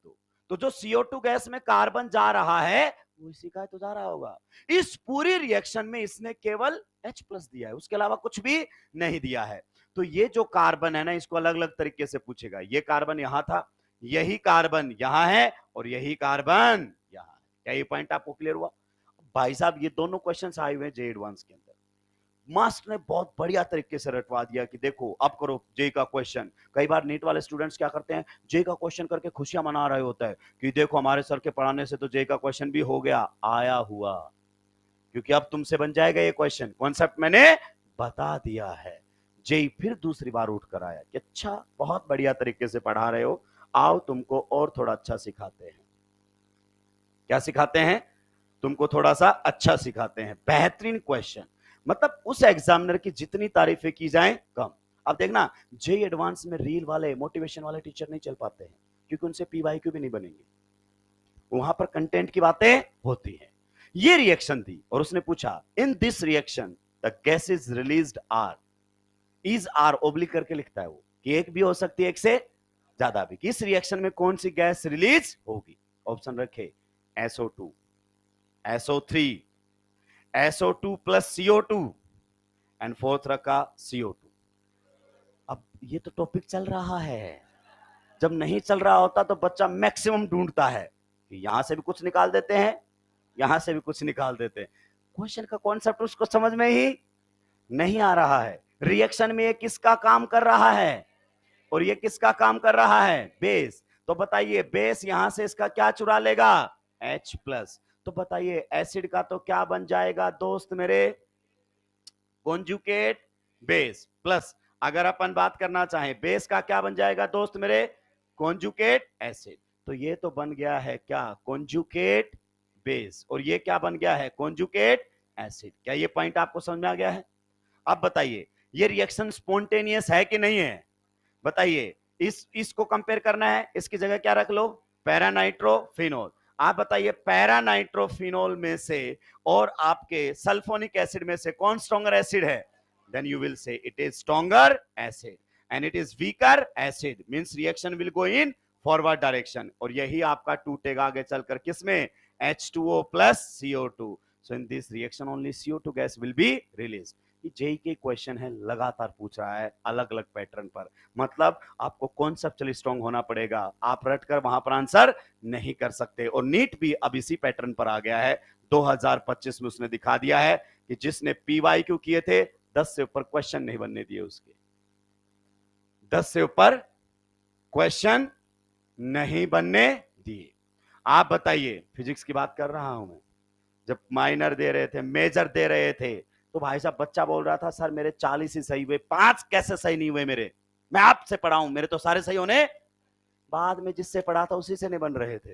तो जो CO2 गैस में कार्बन जा रहा है वो इसी का तो जा रहा होगा। इस पूरी रिएक्शन में इसने केवल H प्लस दिया है, उसके अलावा कुछ भी नहीं दिया है। तो ये जो कार्बन है ना, इसको अलग अलग तरीके से पूछेगा, ये कार्बन यहां था, यही कार्बन यहां है, और यही कार्बन यहां है। क्या ये पॉइंट आपको क्लियर हुआ? भाई साहब ये दोनों क्वेश्चंस आए हुए हैं जे एडवांस के अंदर, मास्टर ने बहुत बढ़िया तरीके से रटवा दिया कि देखो अब करो जे का क्वेश्चन। कई बार नीट वाले स्टूडेंट्स क्या करते हैं, जे का क्वेश्चन करके खुशियां मना रहे होता है कि देखो हमारे सर के पढ़ाने से तो जे का क्वेश्चन भी हो गया, आया हुआ, क्योंकि अब तुमसे बन जाएगा ये क्वेश्चन, कॉन्सेप्ट मैंने बता दिया है। जे फिर दूसरी बार उठ कर आया कि अच्छा बहुत बढ़िया तरीके से पढ़ा रहे हो, आओ तुमको और थोड़ा अच्छा सिखाते हैं। क्या सिखाते हैं? तुमको थोड़ा सा अच्छा सिखाते हैं। बेहतरीन क्वेश्चन, मतलब उस एग्जामिनर की जितनी तारीफें की जाएं कम। अब देखना जे एडवांस में रील वाले मोटिवेशन वाले टीचर नहीं चल पाते हैं, क्योंकि उनसे पीवाईक्यू भी नहीं बनेंगे, वहां पर कंटेंट की बातें होती हैं। ये रिएक्शन थी और उसने पूछा in this reaction the gas is released R, is R oblique करके लिखता है वो कि एक भी हो सकती है एक से ज्यादा भी, इस रिएक्शन में कौन सी गैस रिलीज होगी? ऑप्शन रखे SO2, SO3, SO2 plus CO2 and fourth रखा CO2। अब ये तो टॉपिक चल रहा है, जब नहीं चल रहा होता तो बच्चा मैक्सिमम ढूंढता है कि यहां से भी कुछ निकाल देते हैं, यहां से भी कुछ निकाल देते हैं। क्वेश्चन का कॉन्सेप्ट उसको समझ में ही नहीं आ रहा है, रिएक्शन में ये किसका काम कर रहा है और ये किसका काम कर रहा है, बेस। तो बताइए बेस यहां से इसका क्या चुरा लेगा, H प्लस। तो बताइए एसिड का तो क्या बन जाएगा दोस्त मेरे, कॉन्जुगेट बेस प्लस, अगर अपन बात करना चाहें बेस का क्या बन जाएगा दोस्त मेरे, कॉन्जुगेट एसिड। तो ये तो बन गया है क्या, कॉन्जुगेट बेस, और ये क्या बन गया है, कॉन्जुगेट एसिड। क्या ये पॉइंट आपको समझ में आ गया है? अब बताइए ये रिएक्शन स्पॉन्टेनियस है कि नहीं है, बताइए। इसको कंपेयर करना है, इसकी जगह क्या रख लो, पैरानाइट्रोफिनोल। आप बताइए पैरानाइट्रोफिनोल में से और आपके सल्फोनिक एसिड में से कौन स्ट्रॉन्गर एसिड है, then you will say it is stronger acid and it is weaker acid, means reaction will go in forward direction, और यही आपका टूटेगा आगे चलकर किसमें, H2O plus CO2. So in this reaction only CO2 gas will be released. ये JEE के question है, लगातार पूछ रहा है अलग अलग पैटर्न पर, मतलब आपको कॉन्सेप्चुअली स्ट्रांग होना पड़ेगा, आप रटकर वहां पर आंसर नहीं कर सकते। और नीट भी अब इसी पैटर्न पर आ गया है, 2025 में उसने दिखा दिया है कि जिसने पीवाईक्यू किए थे 10 से ऊपर क्वेश्चन नहीं बनने दिए उसके, 10 से ऊपर क्वेश्चन नहीं बनने दिए। आप बताइए, फिजिक्स की बात कर रहा हूं मैं, जब माइनर दे रहे थे, मेजर दे रहे थे, तो भाई साहब बच्चा बोल रहा था सर मेरे 40 ही सही हुए, 5 कैसे सही नहीं हुए मेरे, मैं आपसे पढ़ा हूं, मेरे तो सारे सही होने, बाद में जिससे पढ़ा था उसी से नहीं बन रहे थे।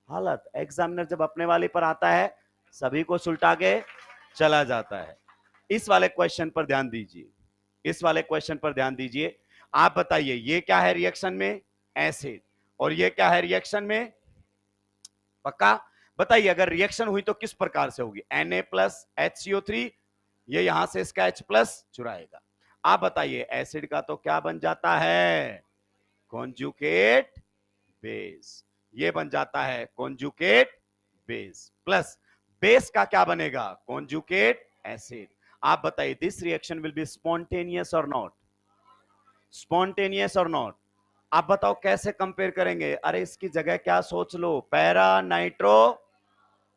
हालत, एग्जामिनर जब अपने वाले पर आता है सभी को सुलटा के चला जाता है। इस वाले क्वेश्चन पर ध्यान दीजिए, इस वाले क्वेश्चन पर ध्यान दीजिए। आप बताइए ये क्या है रिएक्शन में, एसिड, और ये क्या है रिएक्शन में, पक्का बताइए अगर रिएक्शन हुई तो किस प्रकार से होगी, Na प्लस HCO3, ये यहां से इसका H प्लस चुराएगा। आप बताइए एसिड का तो क्या बन जाता है, कॉन्जुगेट बेस, ये बन जाता है कॉन्जुगेट बेस प्लस, बेस का क्या बनेगा, कॉन्जुगेट एसिड। आप बताइए this reaction will be spontaneous or not, spontaneous or not. आप बताओ कैसे कंपेयर करेंगे, अरे इसकी जगह क्या सोच लो, para nitro,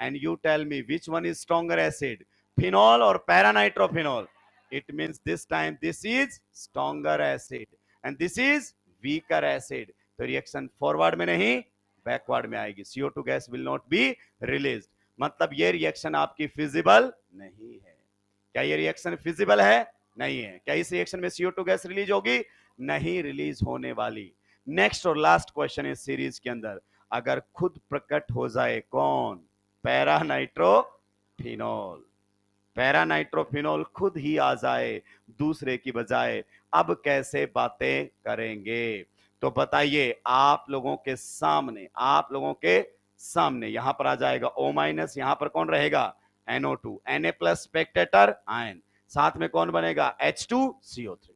and you tell me which one is stronger acid, phenol or paranitrophenol? It means this time this is stronger acid and this is weaker acid. तो रिएक्शन फॉरवर्ड में नहीं बैकवर्ड में आएगी, CO2 gas will not be released, मतलब ये reaction आपकी feasible नहीं है। क्या ये रिएक्शन फिजिबल है, नहीं है। क्या इस रिएक्शन में CO2 गैस रिलीज होगी, नहीं रिलीज होने वाली। नेक्स्ट और लास्ट क्वेश्चन इस सीरीज के अंदर, अगर खुद प्रकट हो जाए कौन, पैरानाइट्रोफिनोल, पैरानाइट्रोफिनोल खुद ही आ जाए दूसरे की बजाय, अब कैसे बातें करेंगे। तो बताइए आप लोगों के सामने, आप लोगों के सामने यहां पर आ जाएगा O माइनस, यहां पर कौन रहेगा NO2, Na plus Spectator ion, साथ में कौन बनेगा H2CO3।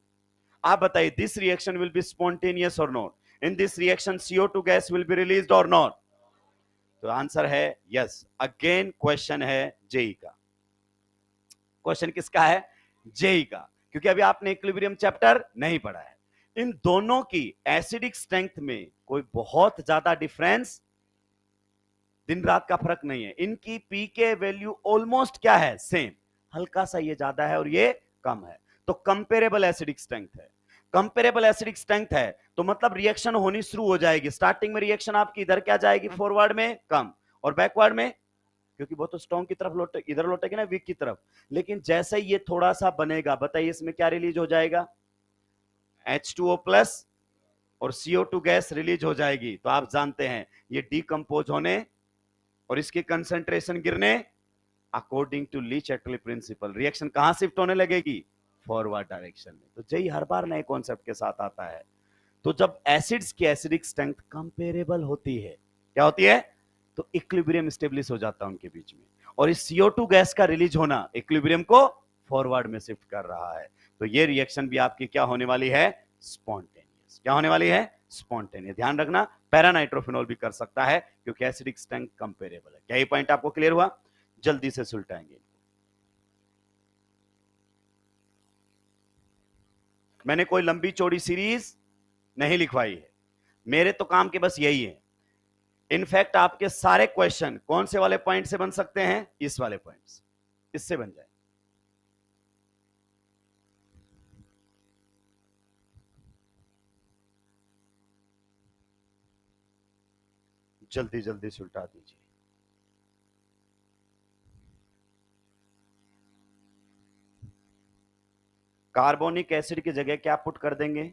आप बताइए this reaction will be spontaneous or not, in this reaction CO2 gas will be released or not. तो आंसर है यस। अगेन क्वेश्चन है जेई का, क्वेश्चन किसका है, जेई का, क्योंकि अभी आपने इक्विलिब्रियम चैप्टर नहीं पढ़ा है। इन दोनों की एसिडिक स्ट्रेंथ में कोई बहुत ज्यादा डिफरेंस, दिन रात का फर्क नहीं है, इनकी पीके वैल्यू ऑलमोस्ट क्या है, सेम, हल्का सा ये ज्यादा है और ये कम है, तो कंपेरेबल एसिडिक स्ट्रेंथ है। कंपेरेबल एसिडिक स्ट्रेंथ है तो मतलब रिएक्शन होनी शुरू हो जाएगी, स्टार्टिंग में रिएक्शन आपकी इधर क्या जाएगी, फॉरवर्ड में कम, और बैकवर्ड में, क्योंकि वो तो स्ट्रॉन्ग की तरफ लौटे, इधर लौटेगी ना वीक की तरफ, लेकिन जैसे ही ये थोड़ा सा बनेगा, बताइए इसमें क्या रिलीज हो जाएगा, H2O प्लस और CO2 गैस रिलीज हो जाएगी। तो आप जानते हैं ये डीकंपोज होने और इसकी कंसेंट्रेशन गिरने, अकॉर्डिंग टू लीच-एटली प्रिंसिपल रिएक्शन कहां शिफ्ट होने लगेगी, फॉरवर्ड डायरेक्शन में। तो जेई हर बार नए कॉन्सेप्ट के साथ आता है। तो जब एसिड्स की एसिडिक स्ट्रेंथ कंपेरेबल होती है, क्या होती है, तो इक्विलिब्रियम स्टेब्लिश हो जाता है उनके बीच में, और इस CO2 गैस का रिलीज होना इक्विलिब्रियम को फॉरवर्ड में शिफ्ट कर रहा है। तो ये रिएक्शन भी आपकी क्या होने वाली है, स्पॉन्टेनियस। क्या होने वाली है, स्पॉन्टेनियस। ध्यान रखना पैरानाइट्रोफिनॉल भी कर सकता है क्योंकि एसिडिक स्ट्रेंथ कंपेरेबल है। क्या ये पॉइंट आपको क्लियर हुआ, जल्दी से सुलटाएंगे। मैंने कोई लंबी चौड़ी सीरीज नहीं लिखवाई है, मेरे तो काम के बस यही है। इनफैक्ट आपके सारे क्वेश्चन कौन से वाले पॉइंट से बन सकते हैं, इस वाले पॉइंट से, इससे बन जाए। जल्दी जल्दी से उल्टा दीजिए। कार्बोनिक एसिड की जगह क्या पुट कर देंगे?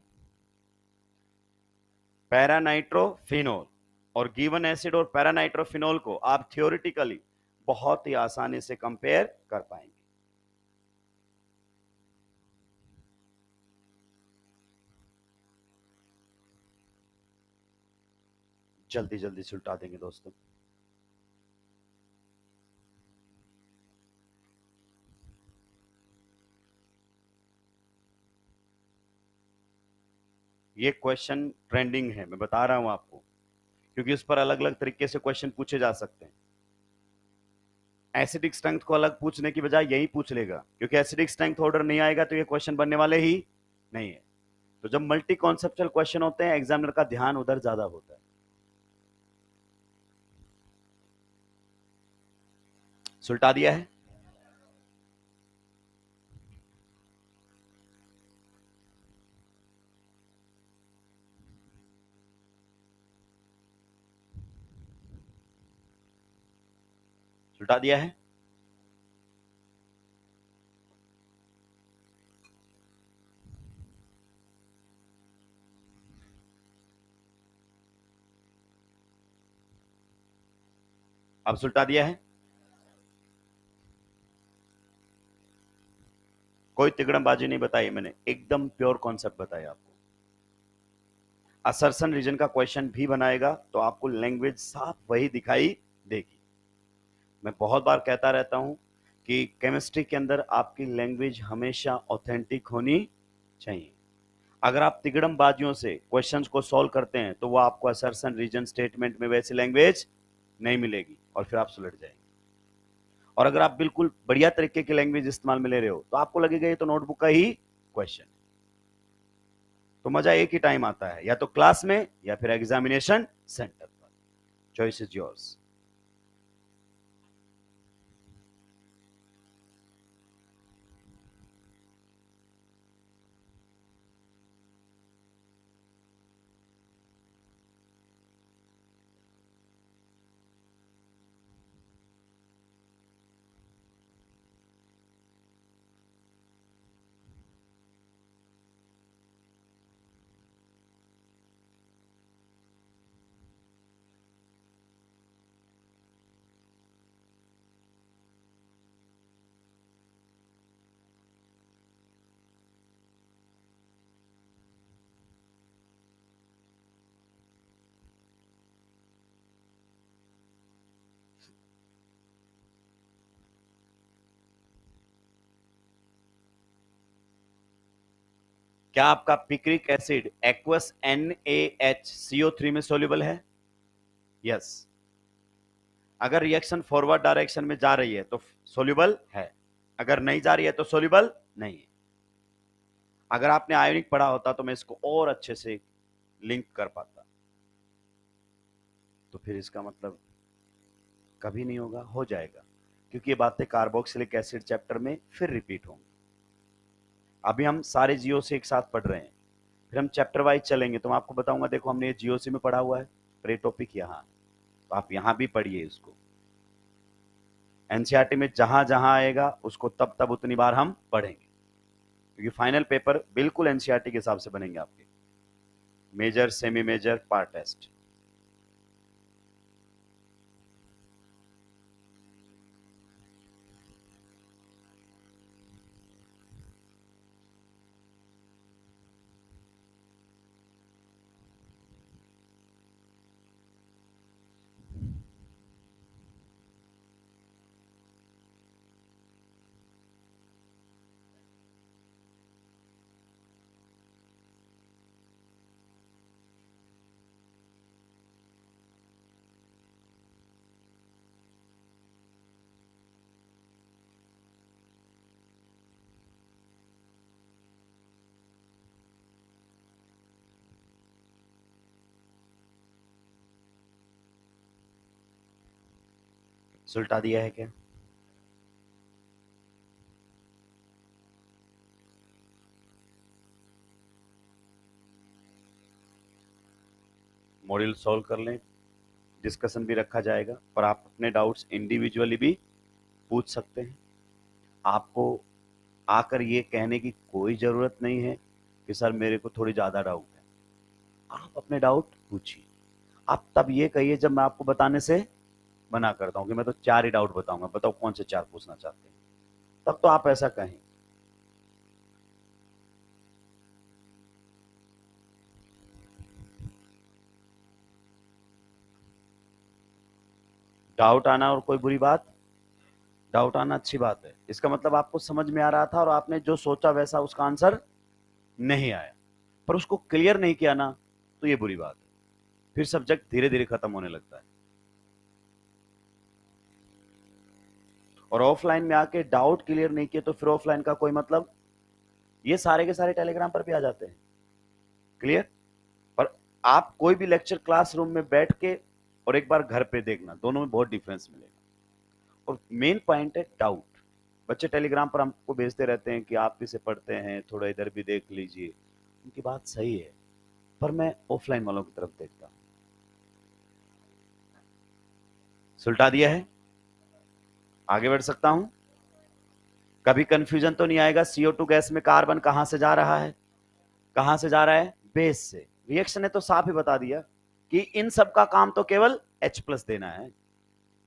पैरानाइट्रोफिनोल। और गिवन एसिड और पैरानाइट्रोफिनोल को आप थियोरिटिकली बहुत ही आसानी से कंपेयर कर पाएंगे। जल्दी जल्दी से उल्टा देंगे दोस्तों। ये क्वेश्चन ट्रेंडिंग है, मैं बता रहा हूं आपको, क्योंकि इस पर अलग अलग तरीके से क्वेश्चन पूछे जा सकते हैं। एसिडिक स्ट्रेंथ को अलग पूछने की बजाय यही पूछ लेगा, क्योंकि एसिडिक स्ट्रेंथ ऑर्डर नहीं आएगा तो ये क्वेश्चन बनने वाले ही नहीं है। तो जब मल्टी कॉन्सेप्चुअल क्वेश्चन होते हैं, एग्जामिनर का ध्यान उधर ज्यादा होता है। सुलटा दिया है। सुलटा दिया है। अब सुलटा दिया है। कोई तिगड़मबाजी नहीं बताई मैंने, एकदम प्योर कॉन्सेप्ट बताया आपको। असर्शन रीजन का क्वेश्चन भी बनाएगा तो आपको लैंग्वेज साफ वही दिखाई देगी। मैं बहुत बार कहता रहता हूं कि केमिस्ट्री के अंदर आपकी लैंग्वेज हमेशा ऑथेंटिक होनी चाहिए। अगर आप तिगड़मबाजियों से क्वेश्चंस को सॉल्व करते हैं तो वो आपको असर्शन रीजन स्टेटमेंट में वैसी लैंग्वेज नहीं मिलेगी और फिर आप सुलझ जाएंगे। और अगर आप बिल्कुल बढ़िया तरीके की लैंग्वेज इस्तेमाल में ले रहे हो तो आपको लगेगा ये तो नोटबुक का ही क्वेश्चन। तो मजा एक ही टाइम आता है, या तो क्लास में या फिर एग्जामिनेशन सेंटर पर। Choice is yours. क्या आपका पिक्रिक एसिड एक्वस NaHCO3 में सोल्यूबल है? यस। अगर रिएक्शन फॉरवर्ड डायरेक्शन में जा रही है तो सोल्यूबल है, अगर नहीं जा रही है तो सोल्यूबल नहीं है। अगर आपने आयोनिक पढ़ा होता तो मैं इसको और अच्छे से लिंक कर पाता। तो फिर इसका मतलब कभी नहीं होगा, हो जाएगा, क्योंकि ये बातें कार्बोक्सिलिक एसिड चैप्टर में फिर रिपीट होंगी। अभी हम सारे जियो से एक साथ पढ़ रहे हैं, फिर हम चैप्टर वाइज चलेंगे तो मैं आपको बताऊंगा, देखो हमने ये जीओसी में पढ़ा हुआ है, पर ये टॉपिक यहाँ, तो आप यहां भी पढ़िए इसको। एनसीईआरटी में जहां जहां आएगा उसको तब तब उतनी बार हम पढ़ेंगे, क्योंकि फाइनल पेपर बिल्कुल एनसीईआरटी के हिसाब से बनेंगे आपके, major semi major part test. सुलटा दिया है क्या? मॉड्यूल सॉल्व कर लें। डिस्कशन भी रखा जाएगा और आप अपने डाउट्स इंडिविजुअली भी पूछ सकते हैं। आपको आकर ये कहने की कोई ज़रूरत नहीं है कि सर मेरे को थोड़ी ज़्यादा डाउट है। आप अपने डाउट पूछिए। आप तब ये कहिए जब मैं आपको बताने से मना करता हूँ कि मैं तो 4 ही डाउट बताऊंगा, बताओ कौन से 4 पूछना चाहते हैं, तब तो आप ऐसा कहें। डाउट आना और कोई बुरी बात, डाउट आना अच्छी बात है। इसका मतलब आपको समझ में आ रहा था और आपने जो सोचा वैसा उसका आंसर नहीं आया, पर उसको क्लियर नहीं किया ना, तो ये बुरी बात है। फिर सब्जेक्ट धीरे धीरे खत्म होने लगता है। और ऑफलाइन में आके डाउट क्लियर नहीं किए तो फिर ऑफलाइन का कोई मतलब, ये सारे के सारे टेलीग्राम पर भी आ जाते हैं। क्लियर। पर आप कोई भी लेक्चर क्लासरूम में बैठ के और एक बार घर पे देखना, दोनों में बहुत डिफरेंस मिलेगा। और मेन पॉइंट है डाउट। बच्चे टेलीग्राम पर हमको भेजते रहते हैं कि आप इसे पढ़ते हैं, थोड़ा इधर भी देख लीजिए। उनकी बात सही है, पर मैं ऑफलाइन वालों की तरफ देखता हूं। सुलटा दिया है, आगे बढ़ सकता हूं। कभी कंफ्यूजन तो नहीं आएगा CO2 गैस में कार्बन कहां से जा रहा है, कहां से जा रहा है, बेस से। रिएक्शन ने तो साफ ही बता दिया कि इन सब का काम तो केवल H+ देना है।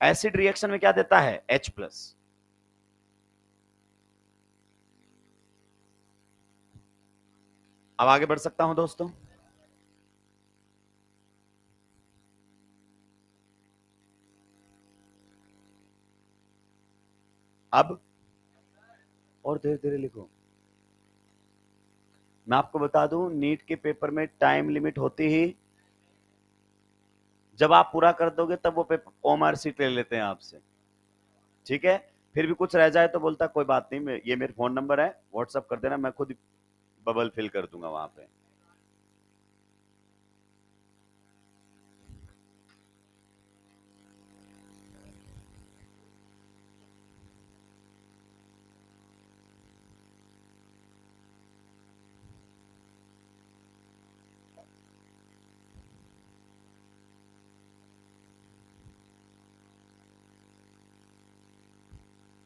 एसिड रिएक्शन में क्या देता है, H+। अब आगे बढ़ सकता हूं दोस्तों। अब और धीरे धीरे लिखो। मैं आपको बता दूं, नीट के पेपर में टाइम लिमिट होती ही, जब आप पूरा कर दोगे तब वो पेपर OMR सीट ले लेते हैं आपसे। ठीक है। फिर भी कुछ रह जाए तो बोलता कोई बात नहीं, ये मेरे फोन नंबर है, व्हाट्सअप कर देना, मैं खुद बबल फिल कर दूंगा वहां पे।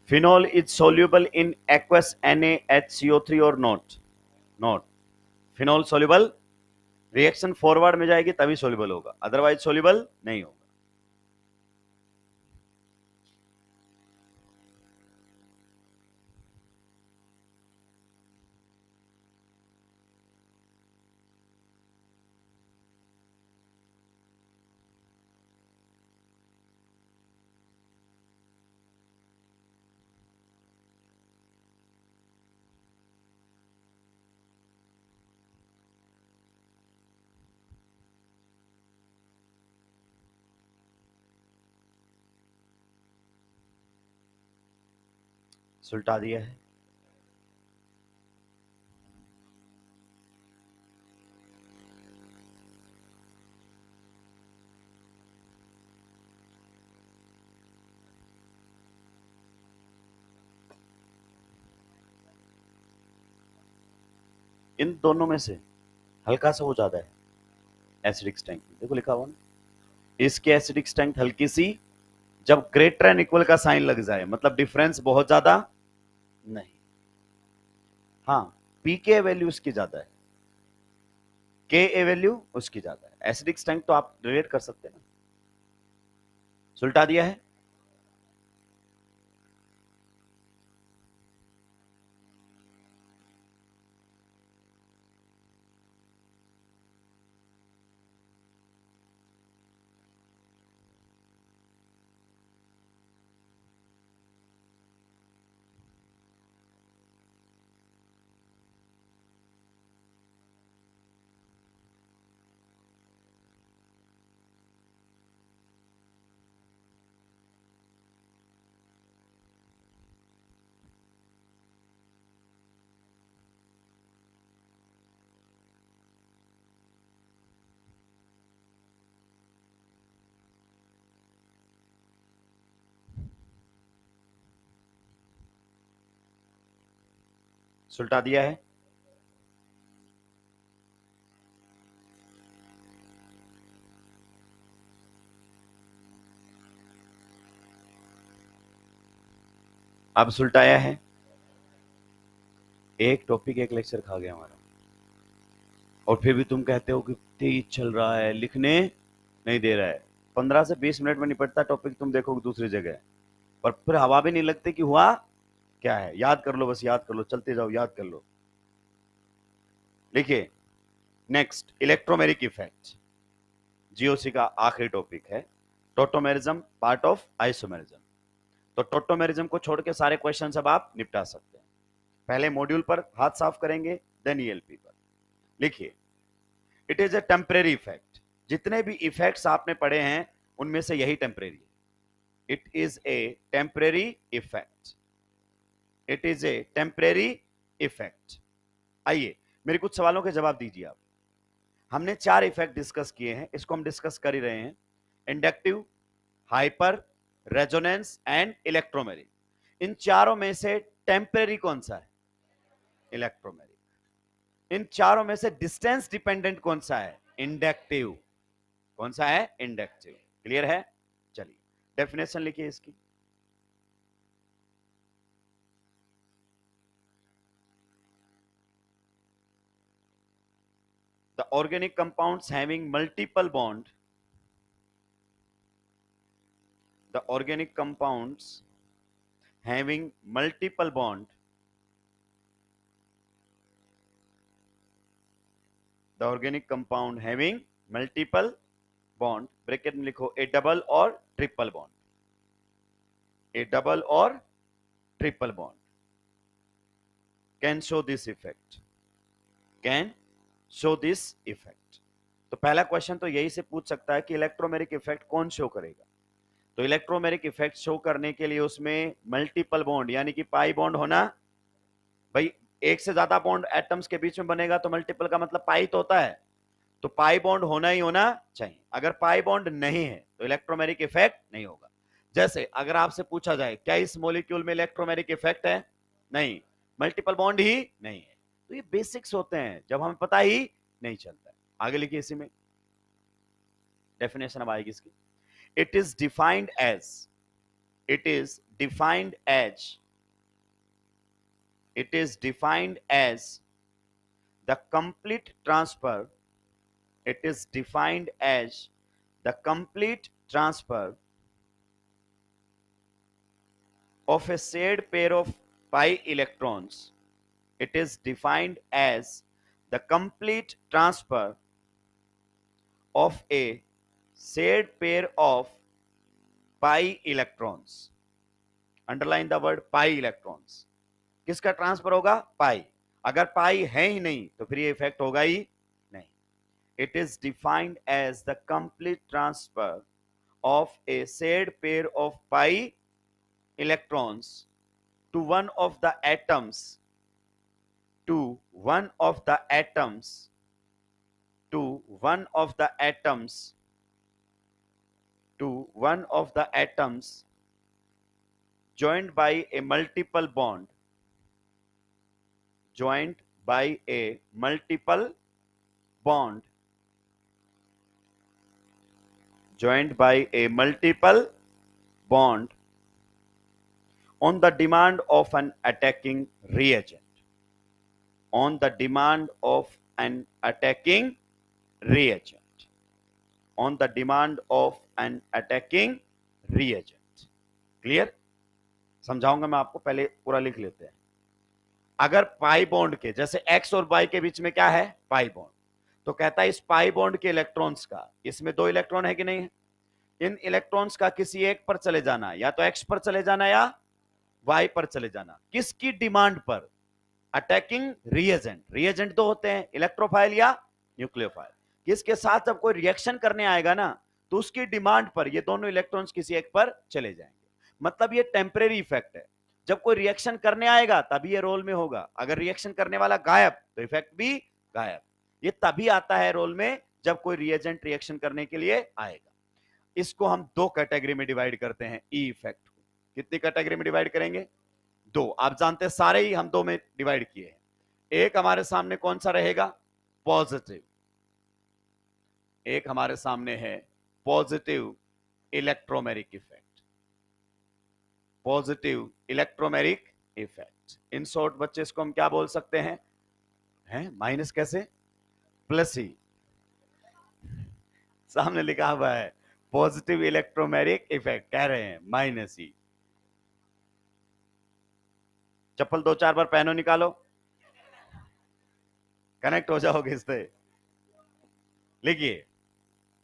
Phenol is soluble in aqueous NaHCO3 और not, not. Phenol soluble, reaction forward में जाएगी तभी सोल्यूबल होगा, अदरवाइज सोल्यूबल नहीं होगा। सुलटा दिया है। इन दोनों में से हल्का सा वो ज्यादा है एसिडिक स्ट्रेंथ, देखो लिखा हुआ ना, इसकी एसिडिक स्ट्रेंथ हल्की सी, जब ग्रेटर एंड इक्वल का साइन लग जाए मतलब डिफरेंस बहुत ज्यादा नहीं। हाँ, पीके वैल्यू उसकी ज्यादा है, के ए वैल्यू उसकी ज्यादा है। एसिडिक स्ट्रेंथ तो आप रिलेट कर सकते हैं ना। सुलटा दिया है। सुलटा दिया है। अब सुलटाया है, एक टॉपिक एक लेक्चर खा गया हमारा, और फिर भी तुम कहते हो कि तेज चल रहा है, लिखने नहीं दे रहा है। 15 से 20 मिनट में निपटता टॉपिक, तुम देखोगे दूसरी जगह, पर फिर हवा भी नहीं लगती कि हुआ क्या है। याद कर लो, बस याद कर लो, चलते जाओ, याद कर लो। देखिए नेक्स्ट, इलेक्ट्रोमेरिक इफेक्ट, जीओसी का आखिरी टॉपिक है। Tautomerism part of isomerism. तो टोटोमेरिज्म को छोड़ के सारे क्वेश्चन अब आप निपटा सकते हैं। पहले मॉड्यूल पर हाथ साफ करेंगे, देन ईएलपी पर। लिखिए, it is a temporary effect. जितने भी इफेक्ट्स आपने पढ़े हैं उनमें से यही टेम्परेरी है। It is a temporary effect. It is a temporary effect. आइए मेरे कुछ सवालों के जवाब दीजिए आप। हमने 4 इफेक्ट डिस्कस किए हैं, इसको हम डिस्कस कर ही रहे हैं। Inductive, hyper, resonance and electromeric. इन चारों में से टेम्परेरी कौन सा है? इलेक्ट्रोमेरिक। इन चारों में से डिस्टेंस डिपेंडेंट कौन सा है? इंडक्टिव। कौन सा है? इंडक्टिव। क्लियर है? चलिए डेफिनेशन लिखिए इसकी। The organic compounds having multiple bond, the organic compounds having multiple bond, the organic compound having multiple bond, bracket में लिखो ए डबल और ट्रिपल बॉन्ड, ए डबल और triple bond can show this effect, can show this effect. तो पहला question तो यही से पूछ सकता है कि इलेक्ट्रोमेरिक इफेक्ट कौन शो करेगा। तो इलेक्ट्रोमेरिक इफेक्ट शो करने के लिए उसमें मल्टीपल बॉन्ड यानी कि पाई बॉन्ड होना। भाई एक से ज्यादा बॉन्ड एटम्स के बीच में बनेगा तो मल्टीपल का मतलब पाई तो होता है, तो पाई बॉन्ड होना ही होना चाहिए। अगर पाई बॉन्ड नहीं है तो इलेक्ट्रोमेरिक इफेक्ट नहीं होगा। जैसे अगर आपसे पूछा जाए क्या इस मॉलिक्यूल में इलेक्ट्रोमेरिक इफेक्ट है? नहीं, मल्टीपल बॉन्ड ही नहीं है। तो ये बेसिक्स होते हैं जब हमें पता ही नहीं चलता है। आगे लिखिए इसी में डेफिनेशन अब आएगी इसकी। It is defined as, it is defined as, it is defined as the complete transfer, it is defined as the complete transfer of a shared pair of pi electrons, it is defined as the complete transfer of a shared pair of pi electrons, underline the word pi electrons। किसका transfer होगा? पाई। अगर पाई है ही नहीं तो फिर ये effect होगा ही नहीं। It is defined as the complete transfer of a shared pair of pi electrons to one of the atoms, to one of the atoms, to one of the atoms, to one of the atoms joined by a multiple bond, joined by a multiple bond, joined by a multiple bond on the demand of an attacking reagent, on the demand of an attacking reagent, on the demand of an attacking reagent। Clear? समझाऊंगा मैं आपको, पहले पूरा लिख लेते हैं। अगर पाई bond के, जैसे एक्स और वाई के बीच में क्या है? पाई बॉन्ड, तो कहता है इस पाई बॉन्ड के इलेक्ट्रॉन्स का, इसमें 2 इलेक्ट्रॉन है कि नहीं है, इन इलेक्ट्रॉन्स का किसी एक पर चले जाना, या तो एक्स पर चले जाना या वाई पर चले जाना। किसकी डिमांड पर? Attacking reagent. रिएजेंट 2 होते हैं, इलेक्ट्रोफाइल या न्यूक्लियोफाइल। किसके साथ जब कोई रिएक्शन करने आएगा ना तो उसकी डिमांड पर ये दोनों इलेक्ट्रॉन्स किसी एक पर चले जाएंगे। मतलब ये टेम्परेरी इफेक्ट है। जब कोई रिएक्शन करने आएगा तभी ये रोल में होगा, अगर रिएक्शन करने वाला गायब तो इफेक्ट भी गायब। ये तभी आता है रोल में जब कोई रिएजेंट रिएक्शन करने के लिए आएगा। इसको हम 2 कैटेगरी में डिवाइड करते हैं, ई इफेक्ट को। कितनी कैटेगरी में डिवाइड करेंगे? 2। आप जानते हैं सारे ही हम 2 में डिवाइड किए हैं। एक हमारे सामने कौन सा रहेगा? पॉजिटिव। एक हमारे सामने है positive electromeric effect. Positive electromeric effect. In short बच्चे इसको हम क्या बोल सकते हैं? माइनस कैसे? प्लस ही सामने लिखा हुआ है, पॉजिटिव इलेक्ट्रोमेरिक इफेक्ट कह रहे हैं माइनस ही। चप्पल 2-4 बार पहनो, निकालो, कनेक्ट हो जाओगे इससे। लिखिए,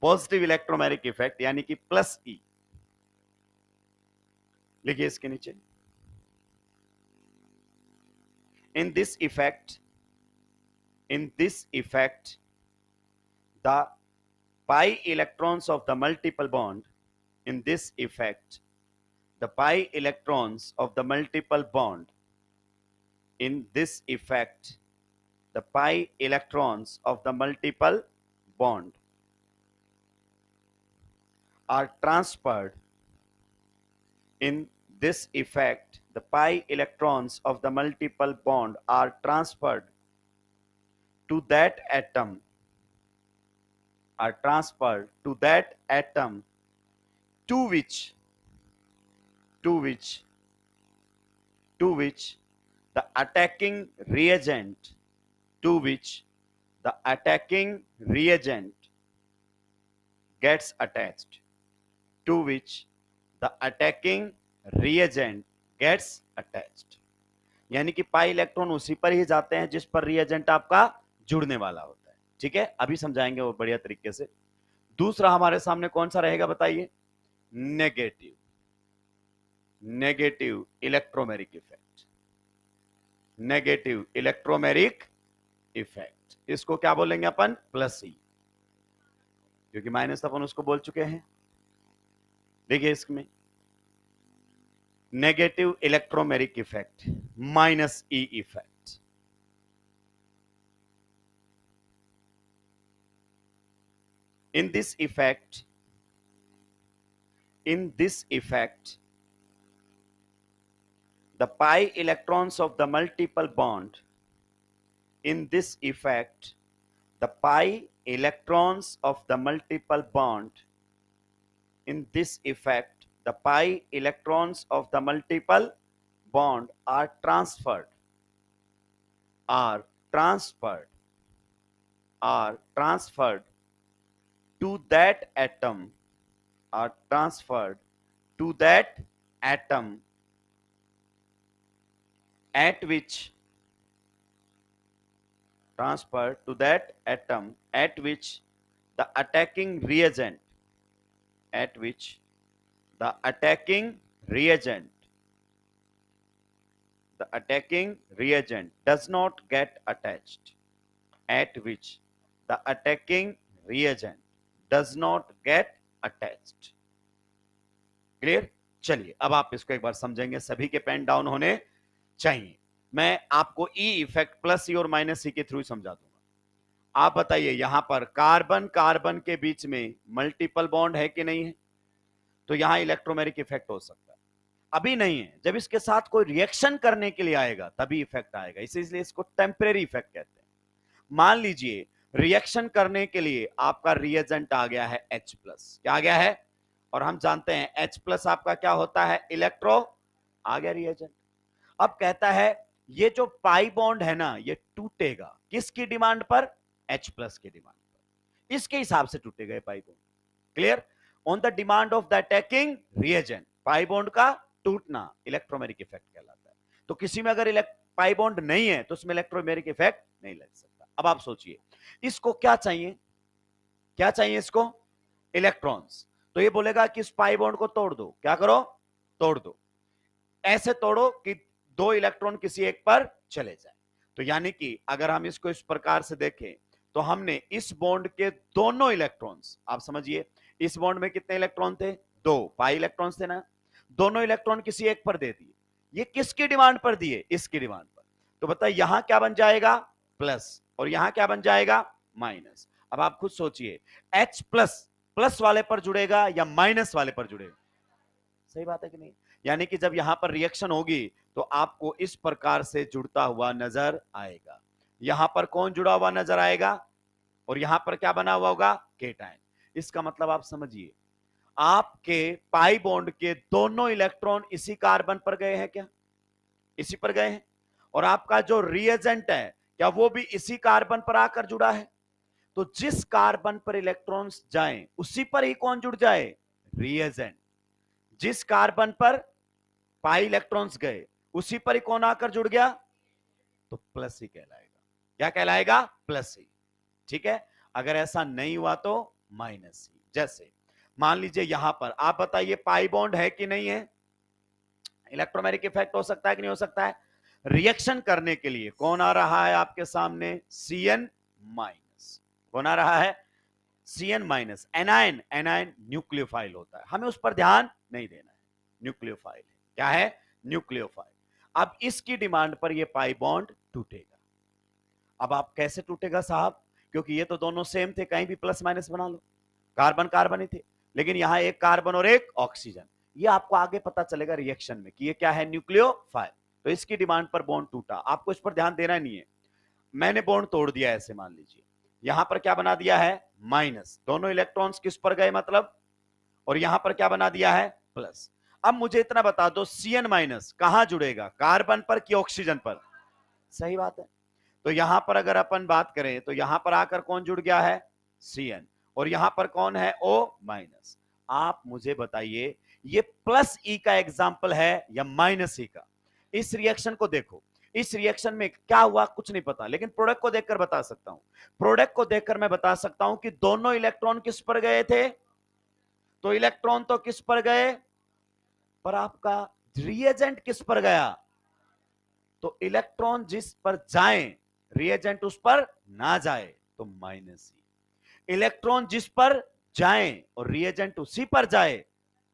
पॉजिटिव इलेक्ट्रोमेरिक इफेक्ट यानी कि प्लस ई। लिखिए इसके नीचे, in this effect the pi electrons of the multiple bond, in this effect the pi electrons of the multiple bond, in this effect the pi electrons of the multiple bond are transferred, in this effect the pi electrons of the multiple bond are transferred to that atom, to which the attacking reagent gets attached, to which the attacking reagent gets attached। यानी कि pi electron उसी पर ही जाते हैं जिस पर reagent आपका जुड़ने वाला होता है। ठीक है, अभी समझाएंगे वो बढ़िया तरीके से। दूसरा हमारे सामने कौन सा रहेगा बताइए? Negative electromeric effect. Negative electromeric effect, इसको क्या बोलेंगे अपन? प्लस ई, क्योंकि माइनस अपन उसको बोल चुके हैं। देखिए इसमें negative electromeric effect minus E effect. In this effect, the pi electrons of the multiple bond, in this effect, the pi electrons of the multiple bond, in this effect, the pi electrons of the multiple bond are transferred to that atom, at which the attacking reagent does not get attached, clear? चलिए अब आप इसको एक बार समझेंगे, सभी के pen down होने चाहिए। मैं आपको ई इफेक्ट प्लस ई और माइनस ई के थ्रू समझा दूंगा। आप बताइए, यहां पर कार्बन कार्बन के बीच में मल्टीपल बॉन्ड है कि नहीं है? तो यहां इलेक्ट्रोमेरिक इफेक्ट हो सकता है, अभी नहीं है। जब इसके साथ कोई रिएक्शन करने के लिए आएगा तभी इफेक्ट आएगा, इसलिए इसको टेम्परेरी इफेक्ट कहते हैं। मान लीजिए रिएक्शन करने के लिए आपका रिएजेंट आ गया है H प्लस, क्या आ गया है? और हम जानते हैं H प्लस आपका क्या होता है? इलेक्ट्रो, आ गया रिएजेंट। अब कहता है ये जो पाई बॉन्ड है ना, ये टूटेगा किसकी डिमांड पर? H प्लस की डिमांड पर, इसके हिसाब से टूटेगा pi bond. Clear? On the demand of the attacking reagent pi bond का टूटना इलेक्ट्रोमेरिक इफेक्ट कहलाता है। तो किसी में अगर पाई बॉन्ड नहीं है तो उसमें इलेक्ट्रोमेरिक इफेक्ट नहीं लग सकता। अब आप सोचिए इसको क्या चाहिए? इसको इलेक्ट्रॉन्स। तो ये बोलेगा कि इस पाई बॉन्ड को तोड़ दो। क्या करो? तोड़ दो। ऐसे तोड़ो कि 2 इलेक्ट्रॉन किसी एक पर चले जाए। तो यानी कि अगर हम इसको इस प्रकार से देखें तो हमने इस बॉन्ड के दोनों इलेक्ट्रॉन्स, आप समझिए इस बॉन्ड में कितने इलेक्ट्रॉन थे? 2 पाई इलेक्ट्रॉन्स थे ना, दोनों इलेक्ट्रॉन किसी एक पर दे दिए। ये किसकी डिमांड पर दिए? इसकी डिमांड पर। तो बताइए यहां क्या बन जाएगा? प्लस, और यहां क्या बन जाएगा? माइनस। अब आप खुद सोचिए H प्लस प्लस वाले पर जुड़ेगा या माइनस वाले पर जुड़ेगा? सही बात है कि नहीं? यानी कि जब यहां पर रिएक्शन होगी तो आपको इस प्रकार से जुड़ता हुआ नजर आएगा। यहां पर कौन जुड़ा हुआ नजर आएगा और यहां पर क्या बना हुआ होगा? केटायन। इसका मतलब आप समझिए आपके पाई बॉन्ड के दोनों इलेक्ट्रॉन इसी कार्बन पर गए हैं क्या? इसी पर गए हैं। और आपका जो रिएजेंट है क्या वो भी इसी कार्बन पर आकर जुड़ा है? तो जिस कार्बन पर इलेक्ट्रॉन्स जाएं उसी पर ही कौन जुड़ जाए? रिएजेंट। जिस कार्बन पर पाई इलेक्ट्रॉन्स गए उसी पर ही कौन आकर जुड़ गया? तो प्लस ही कहलाएगा। क्या कहलाएगा? प्लस ही। ठीक है। अगर ऐसा नहीं हुआ तो माइनस ही। जैसे मान लीजिए यहां पर आप बताइए पाई बॉन्ड है कि नहीं है? इलेक्ट्रोमैग्नेटिक इफेक्ट हो सकता है कि नहीं हो सकता है? रिएक्शन करने के लिए कौन आ रहा है आपके सामने? Cn minus. कौन आ रहा है? Cn minus. Anion, anion nucleophile होता है, हमें उस पर ध्यान नहीं देना है। न्यूक्लियोफाइल है। क्या है? न्यूक्लियोफाइल। अब इसकी डिमांड पर यह पाई बॉन्ड टूटेगा। अब आप कैसे टूटेगा साहब? क्योंकि ये तो दोनों सेम थे, कहीं भी प्लस माइनस बना लो, कार्बन कार्बन ही थे। लेकिन यहां एक कार्बन और एक ऑक्सीजन। ये आपको आगे पता चलेगा रिएक्शन में कि ये क्या है? न्यूक्लियोफाइल। तो इसकी डिमांड पर बॉन्ड टूटा, आपको इस पर ध्यान देना नहीं है। मैंने बॉन्ड तोड़ दिया ऐसे, मान लीजिए यहां पर क्या बना दिया है? माइनस। दोनों इलेक्ट्रॉन्स किस पर गए मतलब? और यहां पर क्या बना दिया है? प्लस। अब मुझे इतना बता दो, Cn माइनस कहां जुड़ेगा? कार्बन पर कि ऑक्सीजन पर? सही बात है। तो यहां पर अगर अपन बात करें तो यहां पर आकर कौन जुड़ गया है? Cn। और यहां पर कौन है? O minus. आप मुझे बताइए ये प्लस ई का एग्जाम्पल है या माइनस ई का? इस रिएक्शन को देखो, इस रिएक्शन में क्या हुआ कुछ नहीं पता, लेकिन प्रोडक्ट को देखकर बता सकता हूं। प्रोडक्ट को देखकर मैं बता सकता हूं कि दोनों इलेक्ट्रॉन किस पर गए थे? तो इलेक्ट्रॉन तो किस पर गए, पर आपका रिएजेंट किस पर गया? तो इलेक्ट्रॉन जिस पर जाए रिएजेंट उस पर ना जाए तो माइनस ही। इलेक्ट्रॉन जिस पर जाए और रिएजेंट उसी पर जाए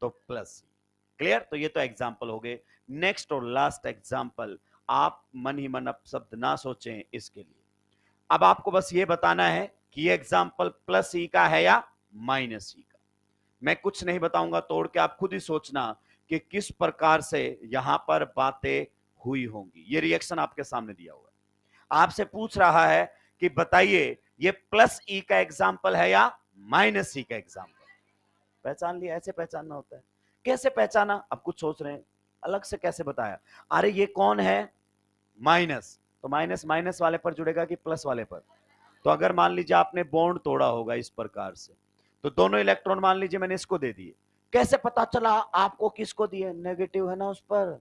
तो प्लस ही। क्लियर? तो ये तो एग्जाम्पल हो गए। नेक्स्ट और लास्ट एग्जाम्पल, आप मन ही मन अब शब्द ना सोचें इसके लिए। अब आपको बस ये बताना है कि ये एग्जाम्पल प्लस ई का है या माइनस ई का। मैं कुछ नहीं बताऊंगा तोड़ के, आप खुद ही सोचना कि किस प्रकार से यहां पर बातें हुई होंगी। ये रिएक्शन आपके सामने दिया हुआ है, आपसे पूछ रहा है कि बताइए ये प्लस ई का एग्जाम्पल है या माइनस ई का एग्जाम्पल। पहचान लिया? ऐसे पहचानना होता है। कैसे पहचाना? अब कुछ सोच रहे हैं अलग से कैसे बताया। अरे ये कौन है? माइनस। तो माइनस माइनस वाले पर जुड़ेगा कि प्लस वाले पर? तो अगर मान लीजिए आपने बॉन्ड तोड़ा होगा इस प्रकार से, तो दोनों इलेक्ट्रॉन मान लीजिए मैंने इसको दे दिए, कैसे पता चला आपको किसको दिए? नेगेटिव है ना उस पर,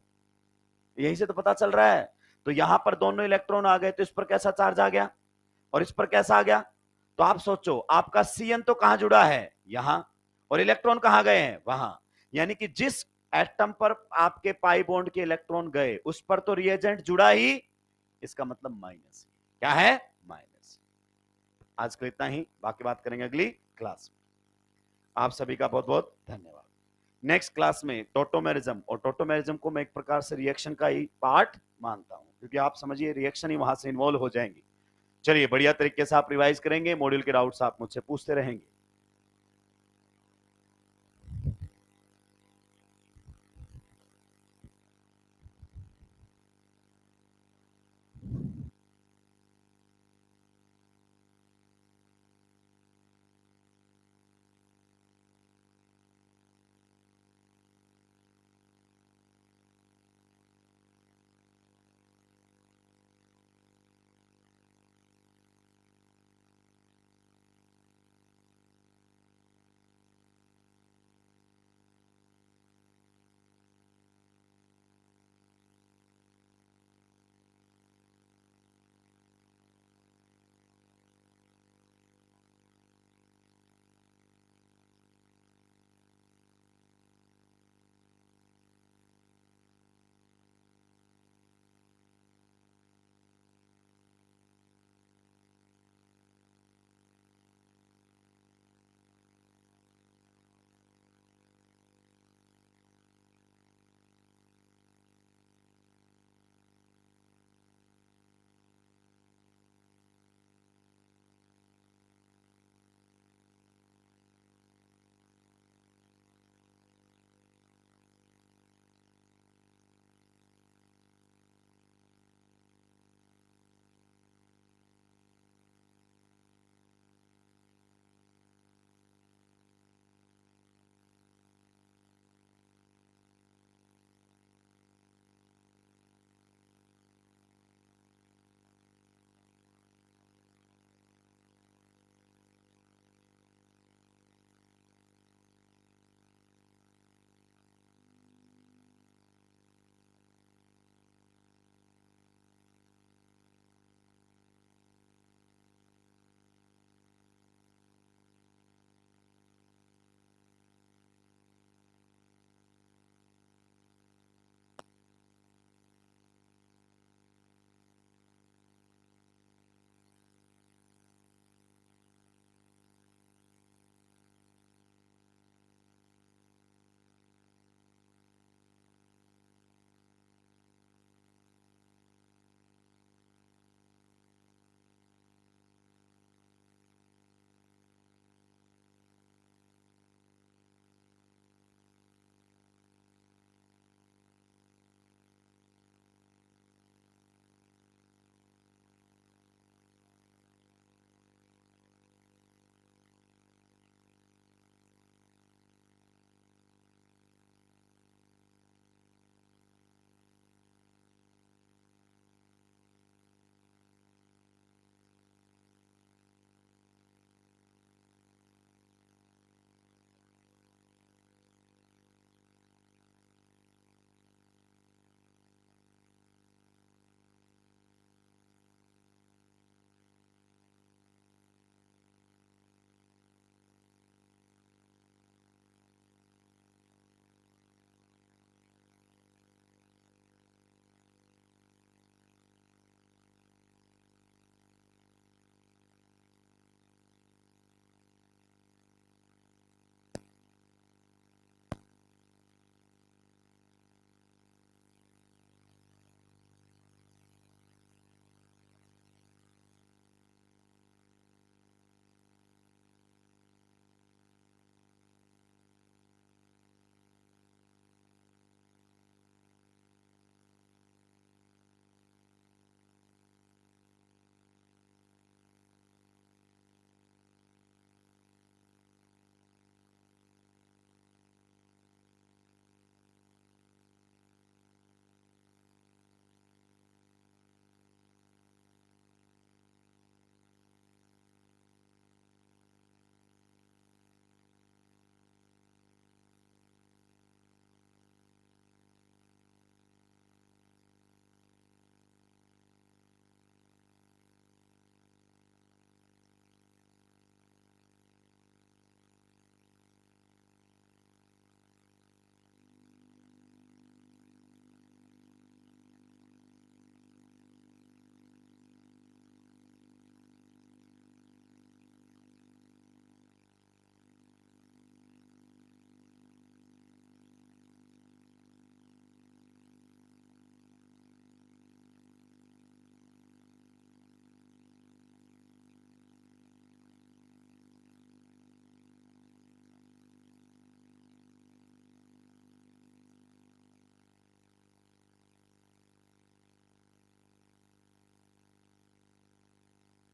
यही से तो पता चल रहा है। तो यहां पर दोनों इलेक्ट्रॉन आ गए तो इस पर कैसा चार्ज आ गया और इस पर कैसा आ गया? तो आप सोचो आपका Cn तो कहां जुड़ा है? यहां। और इलेक्ट्रॉन कहां गए हैं? वहां। यानी कि जिस एटम पर आपके पाई बॉन्ड के इलेक्ट्रॉन गए उस पर तो रिएजेंट जुड़ा ही, इसका मतलब माइनस। क्या है? माइनस। आज के इतना ही, बाकी बात करेंगे अगली क्लास में। आप सभी का बहुत बहुत धन्यवाद। नेक्स्ट क्लास में टोटोमेरिज्म, और टोटोमेरिज्म को मैं एक प्रकार से रिएक्शन का ही पार्ट मानता हूं, क्योंकि आप समझिए रिएक्शन ही वहां से इन्वॉल्व हो जाएंगी। चलिए बढ़िया तरीके से आप रिवाइज करेंगे, मॉड्यूल के डाउट्स आप मुझसे पूछते रहेंगे।